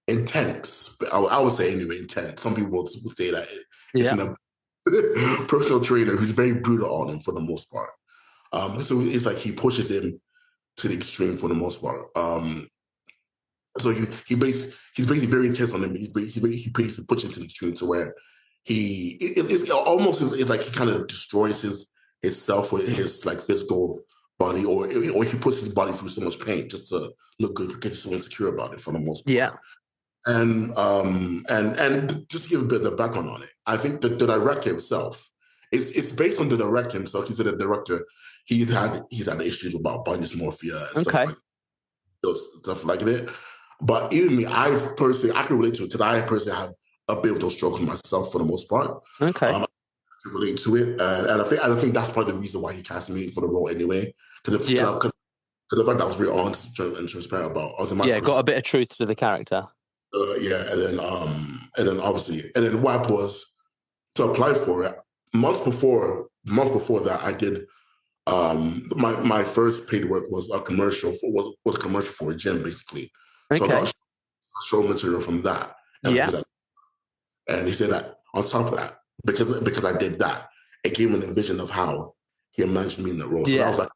intense. I would say anyway intense. Some people would say that it's Yeah. in a personal trainer who's very brutal on him for the most part. So it's like he pushes him to the extreme for the most part. So he's basically very intense on him. He basically puts him to the extreme to where it's almost it's like he kind of destroys his self with his like physical body, or he puts his body through so much pain just to look good, get so insecure about it for the most part. Yeah. And just to give a bit of the background on it, I think that the director himself, it's based on the director himself. He said the director he's had issues about body dysmorphia and stuff Okay. like stuff like that. But even me, I can relate to it because I personally have a bit of those struggles myself for the most part. Okay. I can relate to it, and I think that's part of the reason why he cast me for the role anyway. Because Yeah. the fact that I was very honest and transparent about, I was in my Yeah. Got person. a bit of truth to the character. Yeah, and then obviously, and then what was to apply for it months before that, I did my first paid work was a commercial was a commercial for a gym basically. So I Okay. got show material from that, and he Yeah. was like, and he said that on top of that, because I did that, it gave him a vision of how he imagined me in the role. So that was Yeah. like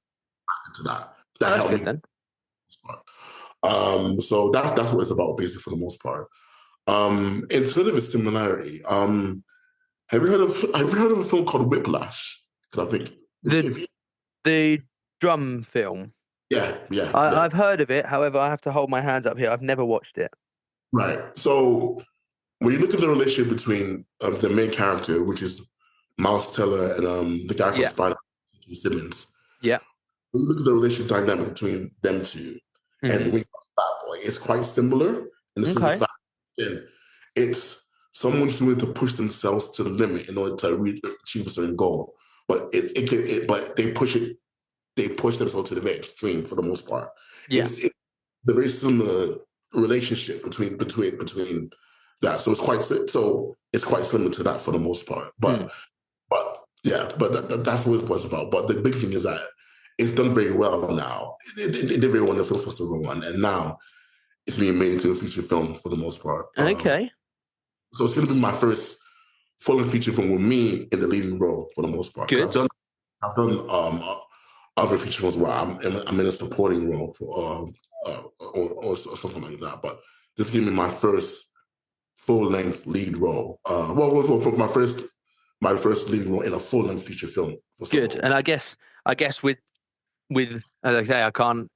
to that Oh, that that's helped good me. then. So that's what it's about basically for the most part. In terms of its similarity, have you heard of a film called Whiplash? Because I think The if the drum film. yeah, I've heard of it. However, I have to hold my hands up here. I've never watched it. right. So when you look at the relationship between the main character, which is Miles Teller, and the guy from Yeah. Spider, Simmons, Yeah. when you look at the relationship dynamic between them two, and Mm-hmm. when you Fat Boy, it's quite similar in the sense of Okay. fact, and it's someone who's willing to push themselves to the limit in order to achieve a certain goal. But but they push themselves to the very extreme for the most part. Yeah. It's the very similar relationship between that. So it's quite similar to that for the most part. Mm. But yeah, but that's what it was about. But the big thing is that it's done very well now. It did very well in the film festival one, and now it's being made into a feature film for the most part. Okay. So it's going to be my first full-length feature film with me in the leading role for the most part. 'Cause Good. I've done other feature films where I'm in a supporting role or something like that. But this gave me my first full-length lead role. My first lead role in a full-length feature film for Good. Soho. And I guess with as I say, I can't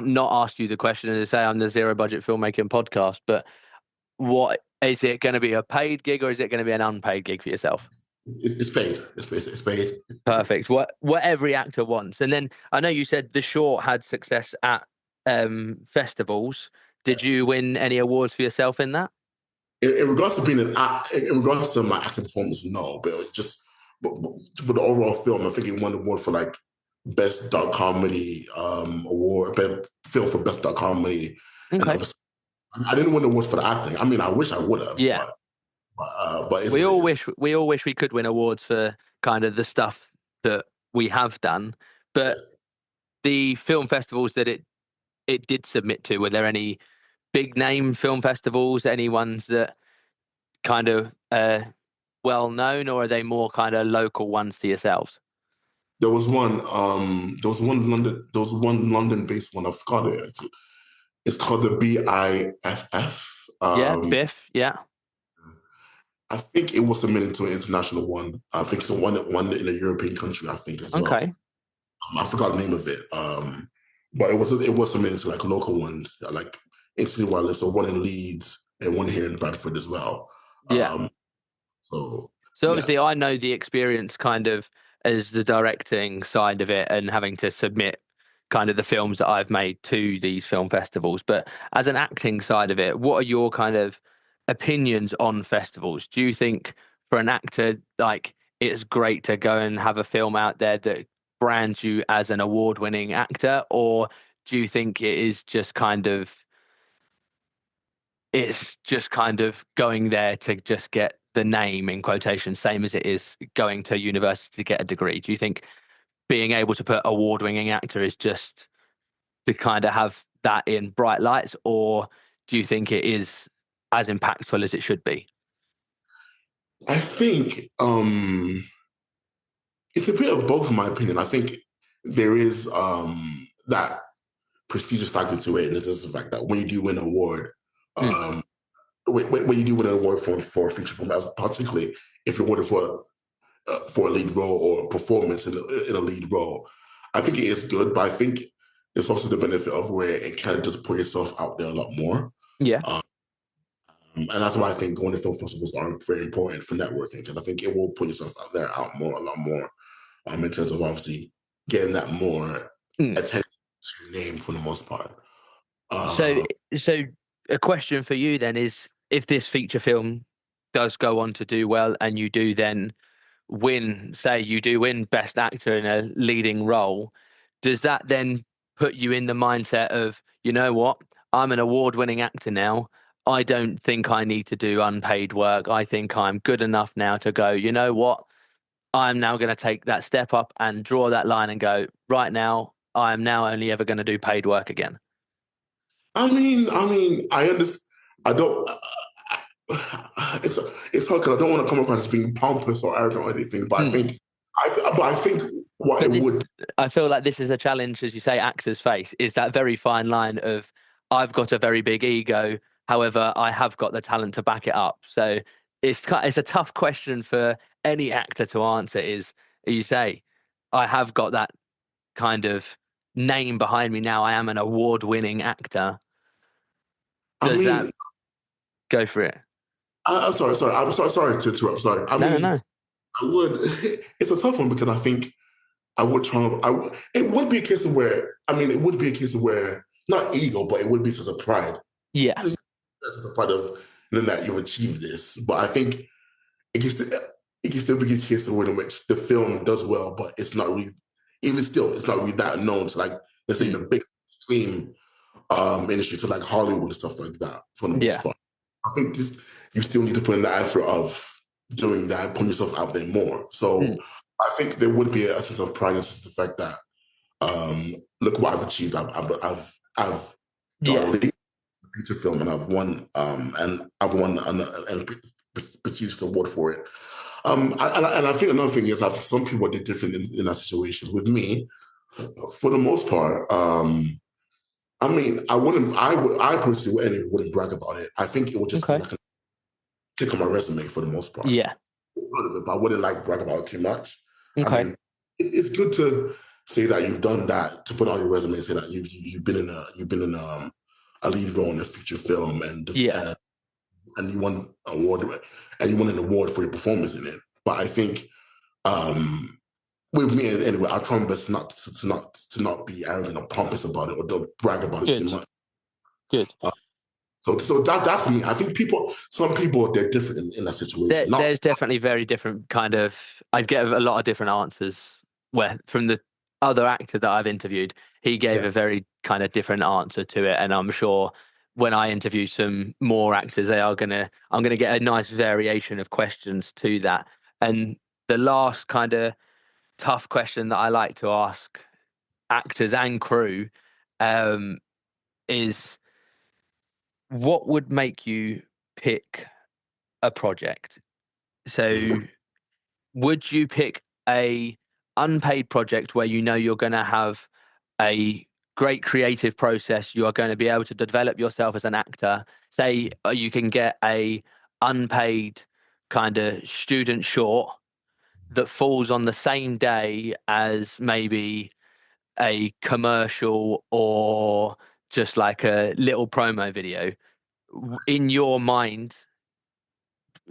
not ask you the question and say I'm the zero budget filmmaking podcast, but what is it going to be, a paid gig or is it going to be an unpaid gig for yourself? It's paid. It's paid. Perfect. What every actor wants. And then I know you said the short had success at festivals. Did you win any awards for yourself in that? In regards to being in regards to my acting performance, no, but it was just but for the overall film, I think it won the award for like best dark comedy award, best film for best dark comedy, and Okay. obviously I didn't win the awards for the acting. I mean, I wish I would have, Yeah. but it's We what it all is. wish we all wish we could win awards for kind of the stuff that we have done. Yeah. But the film festivals that it did submit to, were there any big name film festivals, any ones that kind of well known, or are they more kind of local ones to yourselves? There was one London-based one. I forgot it. It's called the BIFF. Yeah, Biff. Yeah. I think it was submitted to an international one. I think it's one in a European country. I think as well. Okay. I forgot the name of it. But it was submitted to like local ones, like in City Wireless, so one in Leeds and one here in Bradford as well. Yeah. Um, so So yeah, obviously, I know the experience kind of as the directing side of it and having to submit kind of the films that I've made to these film festivals. But as an acting side of it, what are your kind of opinions on festivals? Do you think for an actor, like it's great to go and have a film out there that brands you as an award-winning actor, or do you think it's just kind of going there to just get the name in quotation, same as it is going to university to get a degree? Do you think being able to put award-winning actor is just to kind of have that in bright lights, or do you think it is as impactful as it should be? I think it's a bit of both, in my opinion. I think there is that prestigious factor to it, and this is the fact that when you do win an award, Mm, um, when you do win an award for a feature film, particularly if you're awarded for a lead role or performance in a lead role, I think it is good. But I think there's also the benefit of where it kind of just put yourself out there a lot more. yeah. Um, and that's why I think going to film festivals are very important for networking, because I think it will put yourself out there out more, a lot more, in terms of obviously getting that more Mm. attention to your name for the most part. So, Uh, so a question for you then is, if this feature film does go on to do well and you do then win, say you do win Best Actor in a leading role, does that then put you in the mindset of, you know what, I'm an award-winning actor now. I don't think I need to do unpaid work. I think I'm good enough now to go, you know what, I'm now going to take that step up and draw that line and go, right now, I am now only ever going to do paid work again. I understand. I don't. It's it's hard because I don't want to come across as being pompous or arrogant or anything. But Mm. I think what But it this, would. I feel like this is a challenge, as you say, actors face, is that very fine line of, I've got a very big ego, however, I have got the talent to back it up. So it's a tough question for any actor to answer. Is you say, I have got that kind of name behind me now. I am an award-winning actor. I Does that mean, go for it? I'm sorry, sorry. I'm sorry, sorry to interrupt. Sorry. I No, no, mean, no. I would. It's a tough one because I think I would try. It would be a case of where. I mean, it would be a case of where not ego, but it would be a sense of pride. Yeah. That's the part of knowing that you've achieved this. But I think it can still, it can still be a case of in which the film does well, but it's not really. Even still, it's not really that known to, like, let's say, Mm. the big stream industry, to like Hollywood and stuff like that for the most Yeah. part. I think you still need to put in the effort of doing that, putting yourself out there more. So Mm. I think there would be a sense of pride in the fact that look what I've achieved. I've done a Yeah. lead feature film and I've won a prestigious award for it. And I think another thing is that some people did different in that situation. With me, for the most part, I mean, I personally anyway, wouldn't brag about it. I think it would just be Okay. like a tick on my resume for the most part. Yeah. But I wouldn't like brag about it too much. I Okay. mean, it's good to say that you've done that, to put on your resume and say that you've been in a lead role in a feature film, Yeah. and you won award and you won an award for your performance in it. But I think um, with me anyway, I try my best to not be arrogant or pompous about it or don't brag about it too Good. much. Good. Uh, so that's me. I think some people, they're different in that situation. Not There's definitely very different kind of. I get a lot of different answers. Where from the other actor that I've interviewed, he gave yeah. a very kind of different answer to it, and I'm sure when I interview some more actors, I'm gonna get a nice variation of questions to that. And the last kind of tough question that I like to ask actors and crew um, is, what would make you pick a project? So would you pick a unpaid project where you know you're going to have a great creative process, you are going to be able to develop yourself as an actor? Say you can get a unpaid kind of student short that falls on the same day as maybe a commercial or just like a little promo video. In your mind,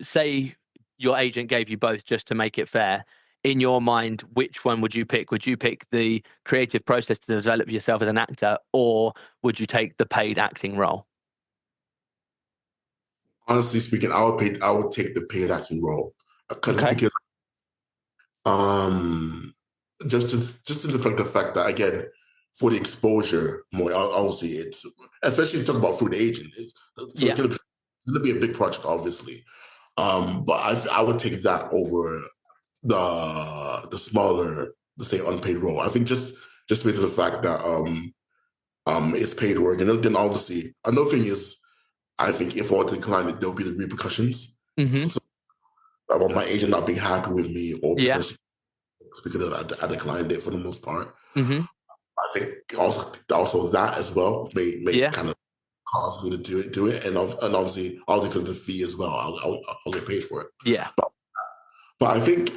say your agent gave you both just to make it fair. In your mind, which one would you pick? Would you pick the creative process to develop yourself as an actor, or would you take the paid acting role? Honestly speaking, I would take the paid acting role Okay. because Um, just to the fact that again, for the exposure more, obviously it's especially talk about food agent. So Yeah. it's gonna be a big project, obviously. But I would take that over the smaller, let's say, unpaid role. I think just based on the fact that it's paid work, and then obviously another thing is I think if I were to decline it, there'll be the repercussions. Mm-hmm. So, about my agent not being happy with me or Yeah. because I declined it for the most part. Mm-hmm. I think also that as well may Yeah. kind of cause me to do it, and obviously because of the fee as well, I'll get paid for it. Yeah. But I think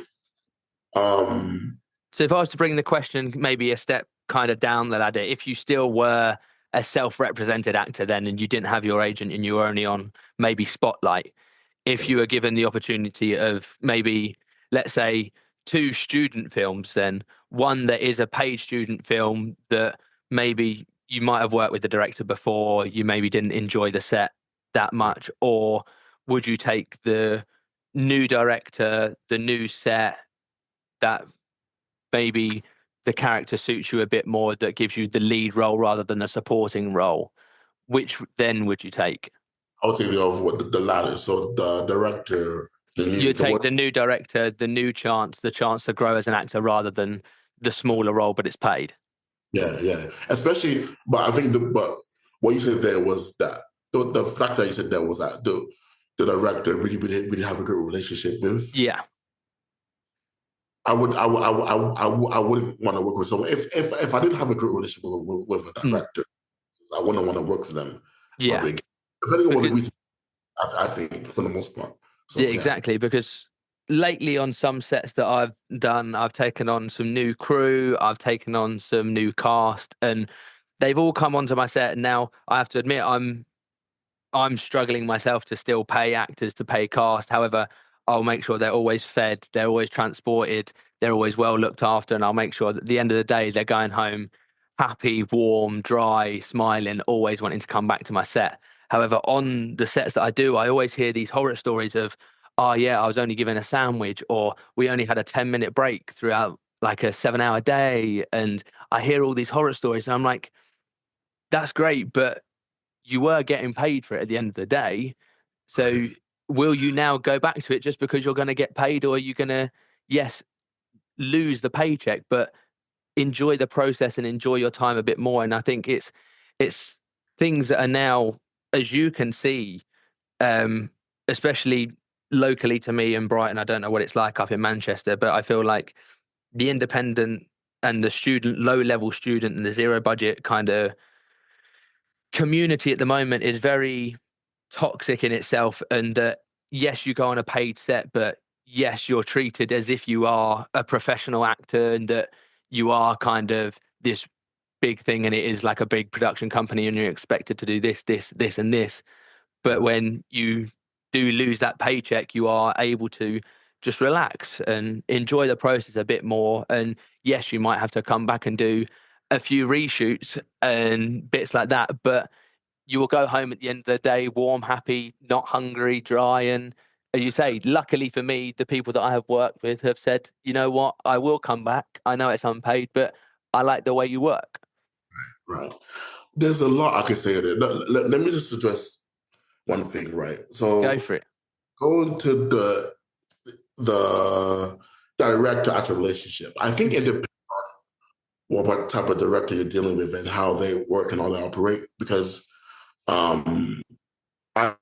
um So if I was to bring the question maybe a step kind of down the ladder, if you still were a self-represented actor then and you didn't have your agent and you were only on maybe Spotlight, if you were given the opportunity of maybe, let's say, two student films, then one that is a paid student film that maybe you might have worked with the director before, you maybe didn't enjoy the set that much, or would you take the new director, the new set that maybe the character suits you a bit more, that gives you the lead role rather than a supporting role? Which then would you take? I would take the latter. So the director, You the one. take the new director, the new chance, the chance to grow as an actor rather than the smaller role, but it's paid. Yeah, yeah. Especially, but I think but what you said there was that the fact that you said that was that the director really have a good relationship with. Yeah. I wouldn't want to work with someone if I didn't have a good relationship with a Mm. director. I wouldn't want to work with them. Yeah. Probably, depending on what the Because reason. I think for the most part. yeah, So yeah, exactly. Because lately on some sets that I've done, I've taken on some new crew, I've taken on some new cast, and they've all come onto my set. And now I have to admit, I'm struggling myself to still pay actors, to pay cast. However, I'll make sure they're always fed, they're always transported, they're always well looked after, and I'll make sure that at the end of the day they're going home happy, warm, dry, smiling, always wanting to come back to my set. However, on the sets that I do, I always hear these horror stories of, oh yeah, I was only given a sandwich, or we only had a 10-minute break throughout like a 7 hour day. And I hear all these horror stories, and I'm like, that's great, but you were getting paid for it at the end of the day. So right, will you now go back to it just because you're going to get paid, or are you going to, yes, lose the paycheck, but enjoy the process and enjoy your time a bit more? And I think it's things that are now, as you can see, um, especially locally to me in Brighton. I don't know what it's like up in Manchester, but I feel like the independent and the student, low level student, and the zero budget kind of community at the moment is very toxic in itself. And yes, you go on a paid set, but yes, you're treated as if you are a professional actor and that you are kind of this big thing, and it is like a big production company and you're expected to do this and this. But yeah, when you do lose that paycheck, you are able to just relax and enjoy the process a bit more. And yes, you might have to come back and do a few reshoots and bits like that, but you will go home at the end of the day warm, happy, not hungry, dry. And as you say, luckily for me, the people that I have worked with have said, you know what, I will come back. I know it's unpaid, but I like the way you work. right. There's a lot I could say there. Let me just address one thing, right? Go So for it. going to the director as a relationship, I think it depends what type of director you're dealing with and how they work and how they operate. Because um, I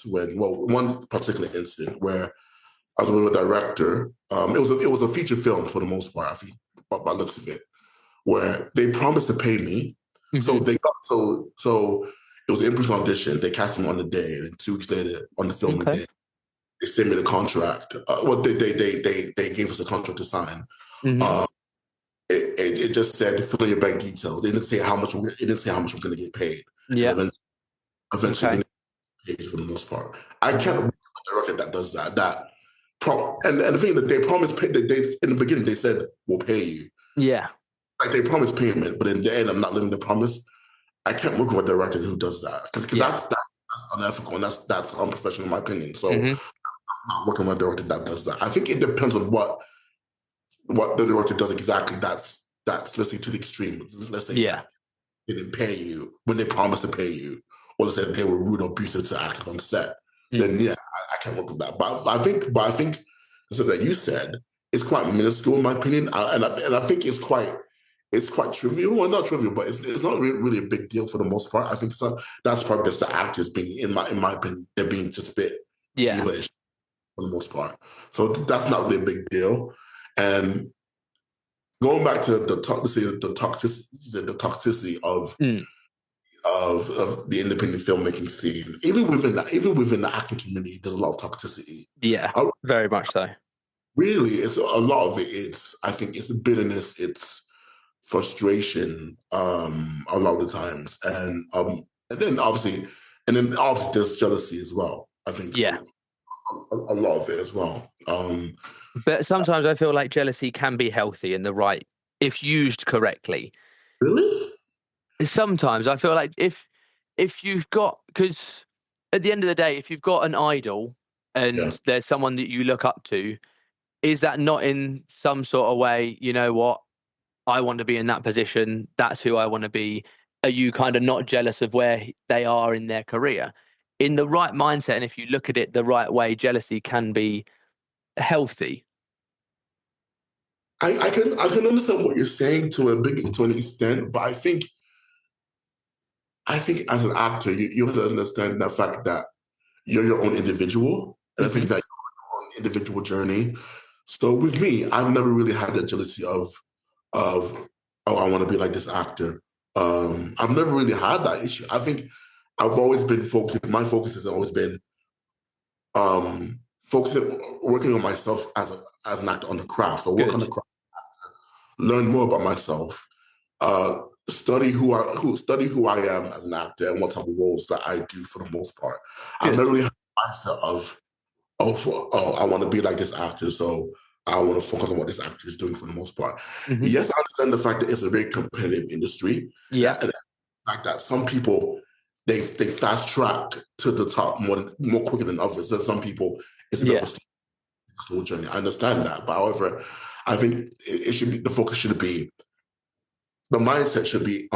when one particular incident where I was with a director. It was a feature film for the most part. I think by the looks of it, where they promised to pay me. So Hmm. they got so it was an in-person audition. They cast me on the day, and 2 weeks later, on the filming Okay. day, they sent me the contract. Well, they gave us a contract to sign. Hmm. Uh, it just said fill in your bank details. They didn't say how much. It didn't say how much we're going to get paid, and Yeah. eventually we Okay. didn't get paid for the most part. I can't Hmm. believe a director that does that. And the thing that they promised, they in the beginning they said we'll pay you. Yeah. Like they promised payment, but in the end, I'm not living the promise. I can't work with a director who does that because Yeah. that's unethical and that's unprofessional in my opinion. So Hmm. not working with a director that does that. I think it depends on what the director does exactly. That's let's say to the extreme. Let's say Yeah. that they didn't pay you when they promised to pay you, or let's say they were rude or abusive to actors on set. Then Mm. yeah, I can't work with that. But I think the stuff that you said is quite minuscule in my opinion, and I think it's quite trivial. Well, not trivial, but it's not really a big deal for the most part. I think that's probably just the actors being, in my opinion, they're being just a bit Yeah. diva for the most part. So that's not really a big deal. And going back to the toxicity Mm. of the independent filmmaking scene, even within the acting community, there's a lot of toxicity. Yeah. I, Very much so. really, it's a lot of it. I think it's bitterness, it's frustration, a lot of the times, and then obviously there's jealousy as well. I think Yeah. a lot of it as well. But sometimes I feel like jealousy can be healthy in the right, if used correctly. Really? Sometimes I feel like if you've got, because at the end of the day, if you've got an idol Yeah. and there's someone that you look up to, is that not in some sort of way, you know what, I want to be in that position, that's who I want to be? Are you kind of not jealous of where they are in their career? In the right mindset, and if you look at it the right way, jealousy can be healthy. I can understand what you're saying to an extent, but I think as an actor, you have to understand the fact that you're your own individual, and I think Hmm. that you're on an individual journey. So with me, I've never really had that jealousy of oh, I want to be like this actor. I've never really had that issue. I think I've always been focused. My focus has always been focusing, working on myself as an actor on the craft. So work on the Good. craft, learn more about myself, uh, study who I am as an actor and what type of roles that I do for the most part. I've never Good. really had a mindset of I want to be like this actor, so I want to focus on what this actor is doing for the most part. Hmm. Yes, I understand the fact that it's a very competitive industry, Yeah. and the fact that some people they fast track to the top more quicker than others. And some people it's a bit of a Yeah. slow journey. I understand that, but however, I think it should be the focus should be the mindset should be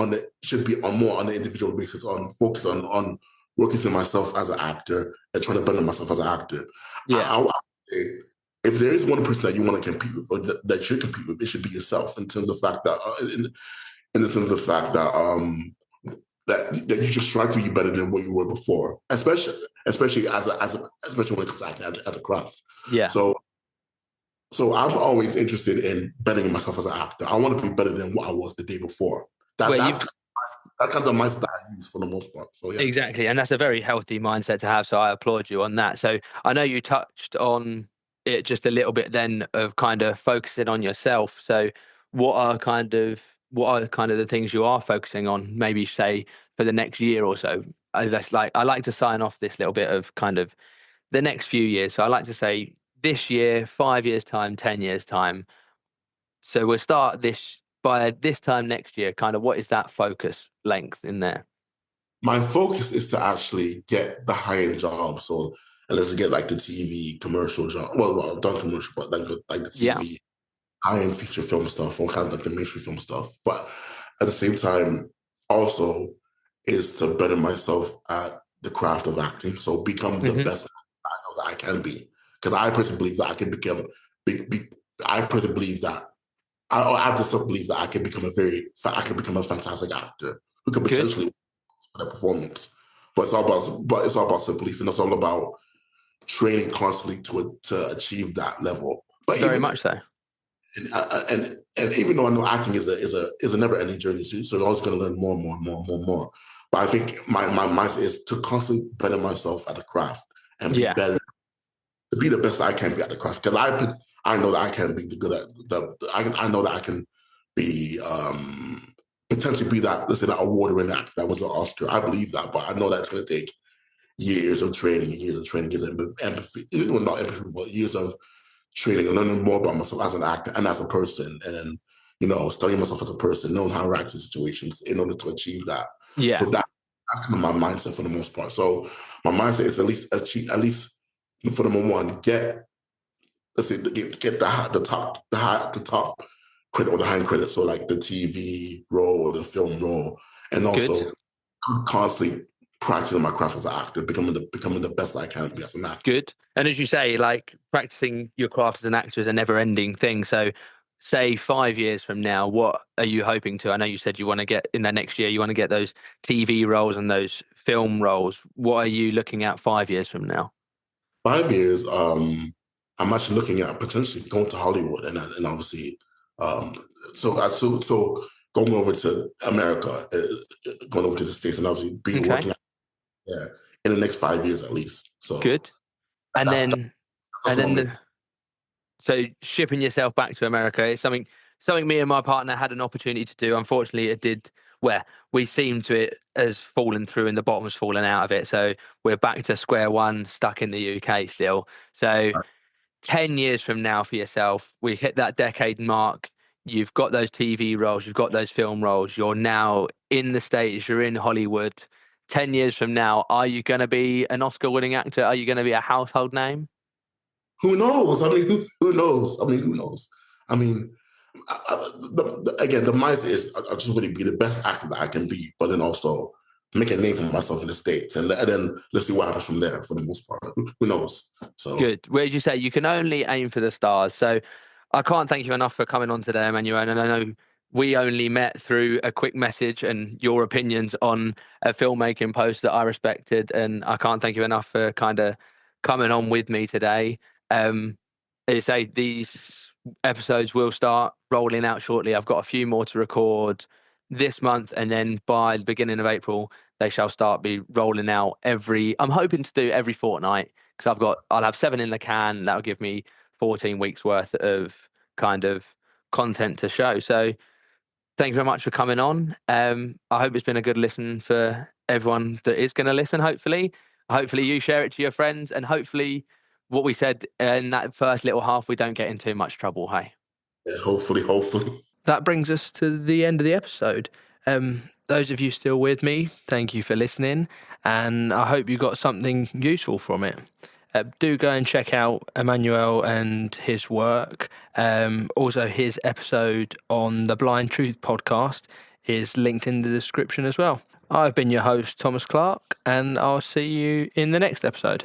on more on the individual basis, on focus on working to myself as an actor and trying to better myself as an actor. Yeah. I if there is one person that you want to compete with or that you should compete with, it should be yourself. In terms of the fact that in the sense of the fact that you just try to be better than what you were before, especially especially when it comes to acting as a craft. Yeah. So so I'm always interested in bettering myself as an actor. I want to be better than what I was the day before. Where That's you've kind of the mindset that I use for the most part. So yeah. Exactly, and that's a very healthy mindset to have. So I applaud you on that. So I know you touched on it just a little bit then of kind of focusing on yourself. So what are kind of the things you are focusing on? Maybe say for the next year or so. I like to sign off this little bit of kind of the next few years. So I like to say this year, 5 years time, 10 years time. So we'll start this by this time next year. Kind of what is that focus length in there? My focus is to actually get the high end job. So and let's get like the TV commercial job. Well, not commercial, but like the Yeah. TV high end feature film stuff or kind of like the mainstream film stuff. But at the same time, also is to better myself at the craft of acting. So become the Hmm. best I know that I can be. Because I personally believe that I can become. Be, I personally believe that I just believe that I can become a fantastic actor who can Good. potentially for the performance. But it's all about self belief, and it's all about training constantly to achieve that level. But Very even much so. and even though I know acting is a never ending journey, so you're always going to learn more and more and more and more and more. But I think my mindset is to constantly better myself at the craft and be Yeah. better to be the best I can be at the craft. Because I know that I can be the good at I know that I can be potentially be that, let's say, that award winning actor that was an Oscar. I believe that, but I know that's going to take years of training, years of empathy, well, not empathy, but years of training and learning more about myself as an actor and as a person, and then studying myself as a person, knowing how to react to situations in order to achieve that. So Yeah. that's kind of my mindset for the most part. So my mindset is at least for number one, get the top credit or the high credit, so like the TV role or the film role, and Good. also constantly practicing my craft as an actor, becoming the best I can be as an actor. Good. And as you say, like practicing your craft as an actor is a never ending thing. So say 5 years from now, what are you hoping to? I know you said you want to get in that next year, you want to get those TV roles and those film roles. What are you looking at 5 years from now? 5 years, I'm actually looking at potentially going to Hollywood and obviously, so going over to America, going over to the States, and obviously be Okay. working there in the next 5 years at least. So Good. And that, then that's and what then I'm the so shipping yourself back to America is something me and my partner had an opportunity to do. Unfortunately, it did where we seem to it has fallen through and the bottom's fallen out of it. So we're back to square one, stuck in the UK still. So 10 years from now for yourself, we hit that decade mark. You've got those TV roles, you've got those film roles, you're now in the States, you're in Hollywood. 10 years from now, are you going to be an Oscar winning actor? Are you going to be a household name? Who knows? I mean, who knows? I mean, who knows? I mean, again, the mindset is I just want to be the best actor that I can be, but then also make a name for myself in the States, and then let's see what happens from there. For the most part, who knows? So, Good. Where did you say you can only aim for the stars? So I can't thank you enough for coming on today, Emmanuel. And I know we only met through a quick message and your opinions on a filmmaking post that I respected. And I can't thank you enough for kind of coming on with me today. As you say, these episodes will start rolling out shortly. I've got a few more to record this month, and then by the beginning of April, they shall start be rolling out I'm hoping to do every fortnight because I'll have 7 in the can. That'll give me 14 weeks worth of kind of content to show. So thank you very much for coming on. I hope it's been a good listen for everyone that is going to listen. Hopefully you share it to your friends, and hopefully what we said in that first little half, we don't get in too much trouble. Hey. yeah, hopefully. That brings us to the end of the episode. Those of you still with me, thank you for listening, and I hope you got something useful from it. Do go and check out Emmanuel and his work. Also, his episode on the Blind Truth podcast is linked in the description as well. I've been your host, Thomas Clark, and I'll see you in the next episode.